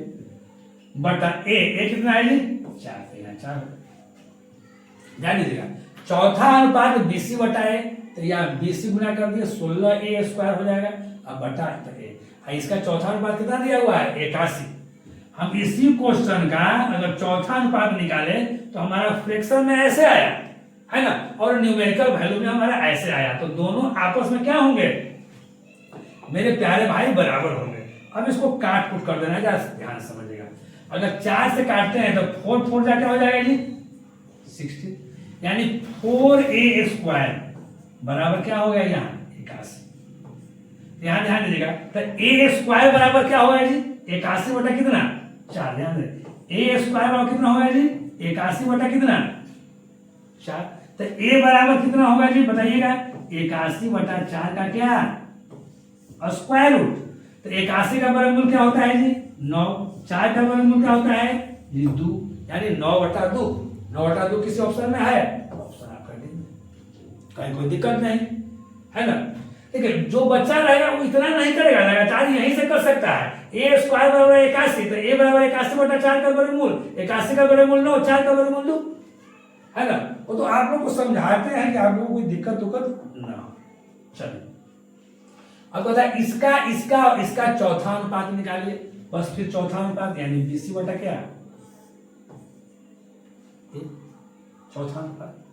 बटा ए कितना है जी 4 ध्यान दीजिएगा। चौथा अनुपात बीसी बटा ए, तो यहाँ बीसी गुना कर दिया 16 ए स्क्वायर हो जाएगा, अब बटा ए। इसका चौथा अनुपात कितना दिया हुआ है 81। हम इसी क्वेश्चन का अगर चौथा अनुपात निकाले तो हमारा फ्रैक्शन में ऐसे आया है ना, और न्यूमेरिकल वैल्यू में हमारा ऐसे आया, तो दोनों आपस में क्या होंगे मेरे प्यारे भाई बराबर होंगे। अब इसको काट कुट कर देना है, ध्यान से समझिएगा। अगर 4 से काटते हैं तो 4 4 जा क्या हो जाएगा जी 60, यानी 4a² बराबर क्या हो गया यहाँ 81। ध्यान दीजिएगा, तो a² बराबर क्या होगा जी 81 बटा कितना 4। ध्यान दे a² बराबर कितना होगा जी 81 बटा कितना 4। तो a बराबर कितना होगा जी बताइएगा 81 बटा 4 का क्या स्क्वायर रूट। तो 81 का वर्गमूल क्या होता है जी 9, 4 का वर्गमूल क्या होता है जी 2, यानी 9 बटा 2। 9 बटा 2 किसी ऑप्शन में है, ऑप्शन आप कर दीजिए, कहीं कोई दिक्कत नहीं है ना। देखिए जो बच्चा रहेगा वो इतना नहीं करेगा, लगातार यहीं से कर सकता है। a² बराबर 81, तो a बराबर 81 बटा 4 का वर्गमूल, 81 का वर्गमूल 9, 4 का वर्गमूल 2, है ना। वो तो आप लोग को समझाते हैं कि आप लोगों को कोई दिक्कत ना हो। चलिए अब बताए इसका इसका इसका चौथा अनुपात निकालिए, बस फिर चौथा अनुपात यानी BC बटा क्या चौथा अनुपात।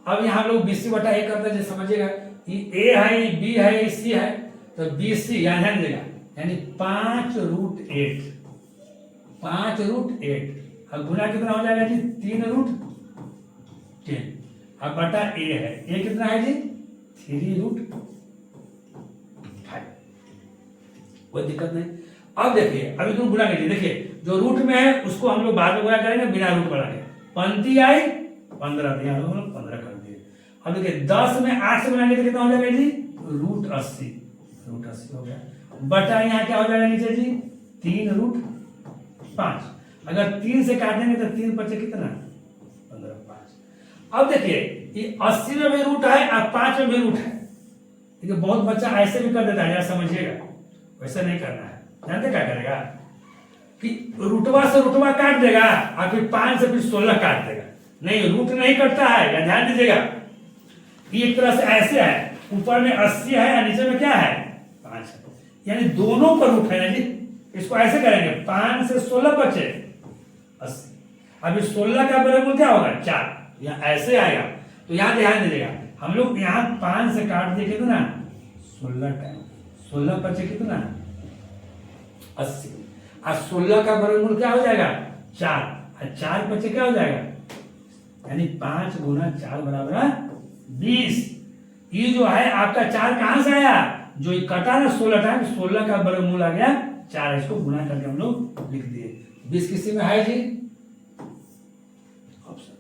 अब यहाँ लोग BC बटा A करते हैं, समझिएगा ये A है, ये B है, ये C है, तो BC यहाँ ध्यान देगा यानी 5√8, 5√8। अब गुना कितना हो जाएगा जी 3√10। अब बटा A है, A कितना है जी 3√5, कोई दिक्कत नहीं। अब देखिए अभी तुम गुना कीजिए, देखिए जो रूट में है उसको हम लोग बाद में गुना करेंगे बिना रूट बढ़ाने। पंक्ति आई 15, तो यहाँ लोग 15 कर दिए। अब देखिए 10 में 8 से गुना तो कितना हो जाएगा जी √80, √80 हो गया। बटा यहाँ क्या हो जाएगा नीचे जी 3√5। अगर 3 से काटेंगे तो 3 बचे कितना 15, 5। अब देखिए ये 80 में भी रूट है और 5 में भी रूट है। देखिए बहुत बच्चा ऐसे भी कर देता है, यार समझिएगा वैसा नहीं करना है। जानते क्या करेगा कि रूटवा से रूटवा काट देगा और फिर 5 से फिर 16 काट देगा। नहीं, रूट नहीं कटता है, या ध्यान दीजिएगा ये एक तरह से ऐसे है, ऊपर में 80 है और नीचे में क्या है 5 है, यानी दोनों पर रूट है ना जी। इसको ऐसे करेंगे 5 से 16 बचे 80। अभी 16 का वर्गमूल क्या होगा 4, यहाँ ऐसे आएगा। तो यहाँ ध्यान दीजिएगा हम लोग यहाँ 5 से काट दिए कितना 16 टाइम, 16 बचे कितना 80, और 16 का वर्गमूल क्या हो जाएगा 4, और 4 बचे क्या हो जाएगा यानी 5 गुना 4 बराबर 20। ये जो है आपका 4 कहां से आया, जो ये कटा ना 16 टाइम, 16 का वर्गमूल आ गया 4, इसको गुना करके हम लोग लिख दिए। 20 किसी में है जी ऑप्शन,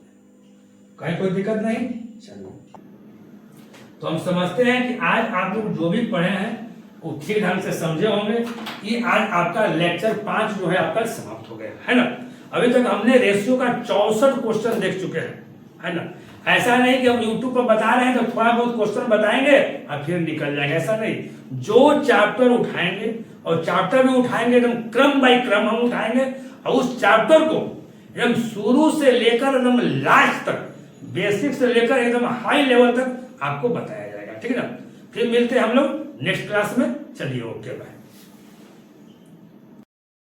कहीं कोई दिक्कत नहीं। चलिए तो हम समझते हैं कि आज आप लोग जो भी पढ़े हैं वो ठीक ढंग से समझे होंगे। ये आज आपका लेक्चर 5 जो है आपका समाप्त हो गया है ना। अभी तक हमने रेशियो का 64 क्वेश्चन देख चुके हैं, है ना। ऐसा नहीं कि हम YouTube पर बता रहे हैं तो थोड़ा बहुत क्वेश्चन बताएंगे और फिर निकल जाएंगे, ऐसा नहीं। जो चैप्टर उठाएंगे और चैप्टर में उठाएंगे एकदम क्रम बाय क्रम हम उठाएंगे, और उस चैप्टर को एकदम शुरू से लेकर एकदम लास्ट तक, बेसिक से लेकर एकदम हाई लेवल तक आपको बताया जाएगा, ठीक है ना। फिर मिलते हैं हम लोग नेक्स्ट क्लास में। चलिए ओके बाय।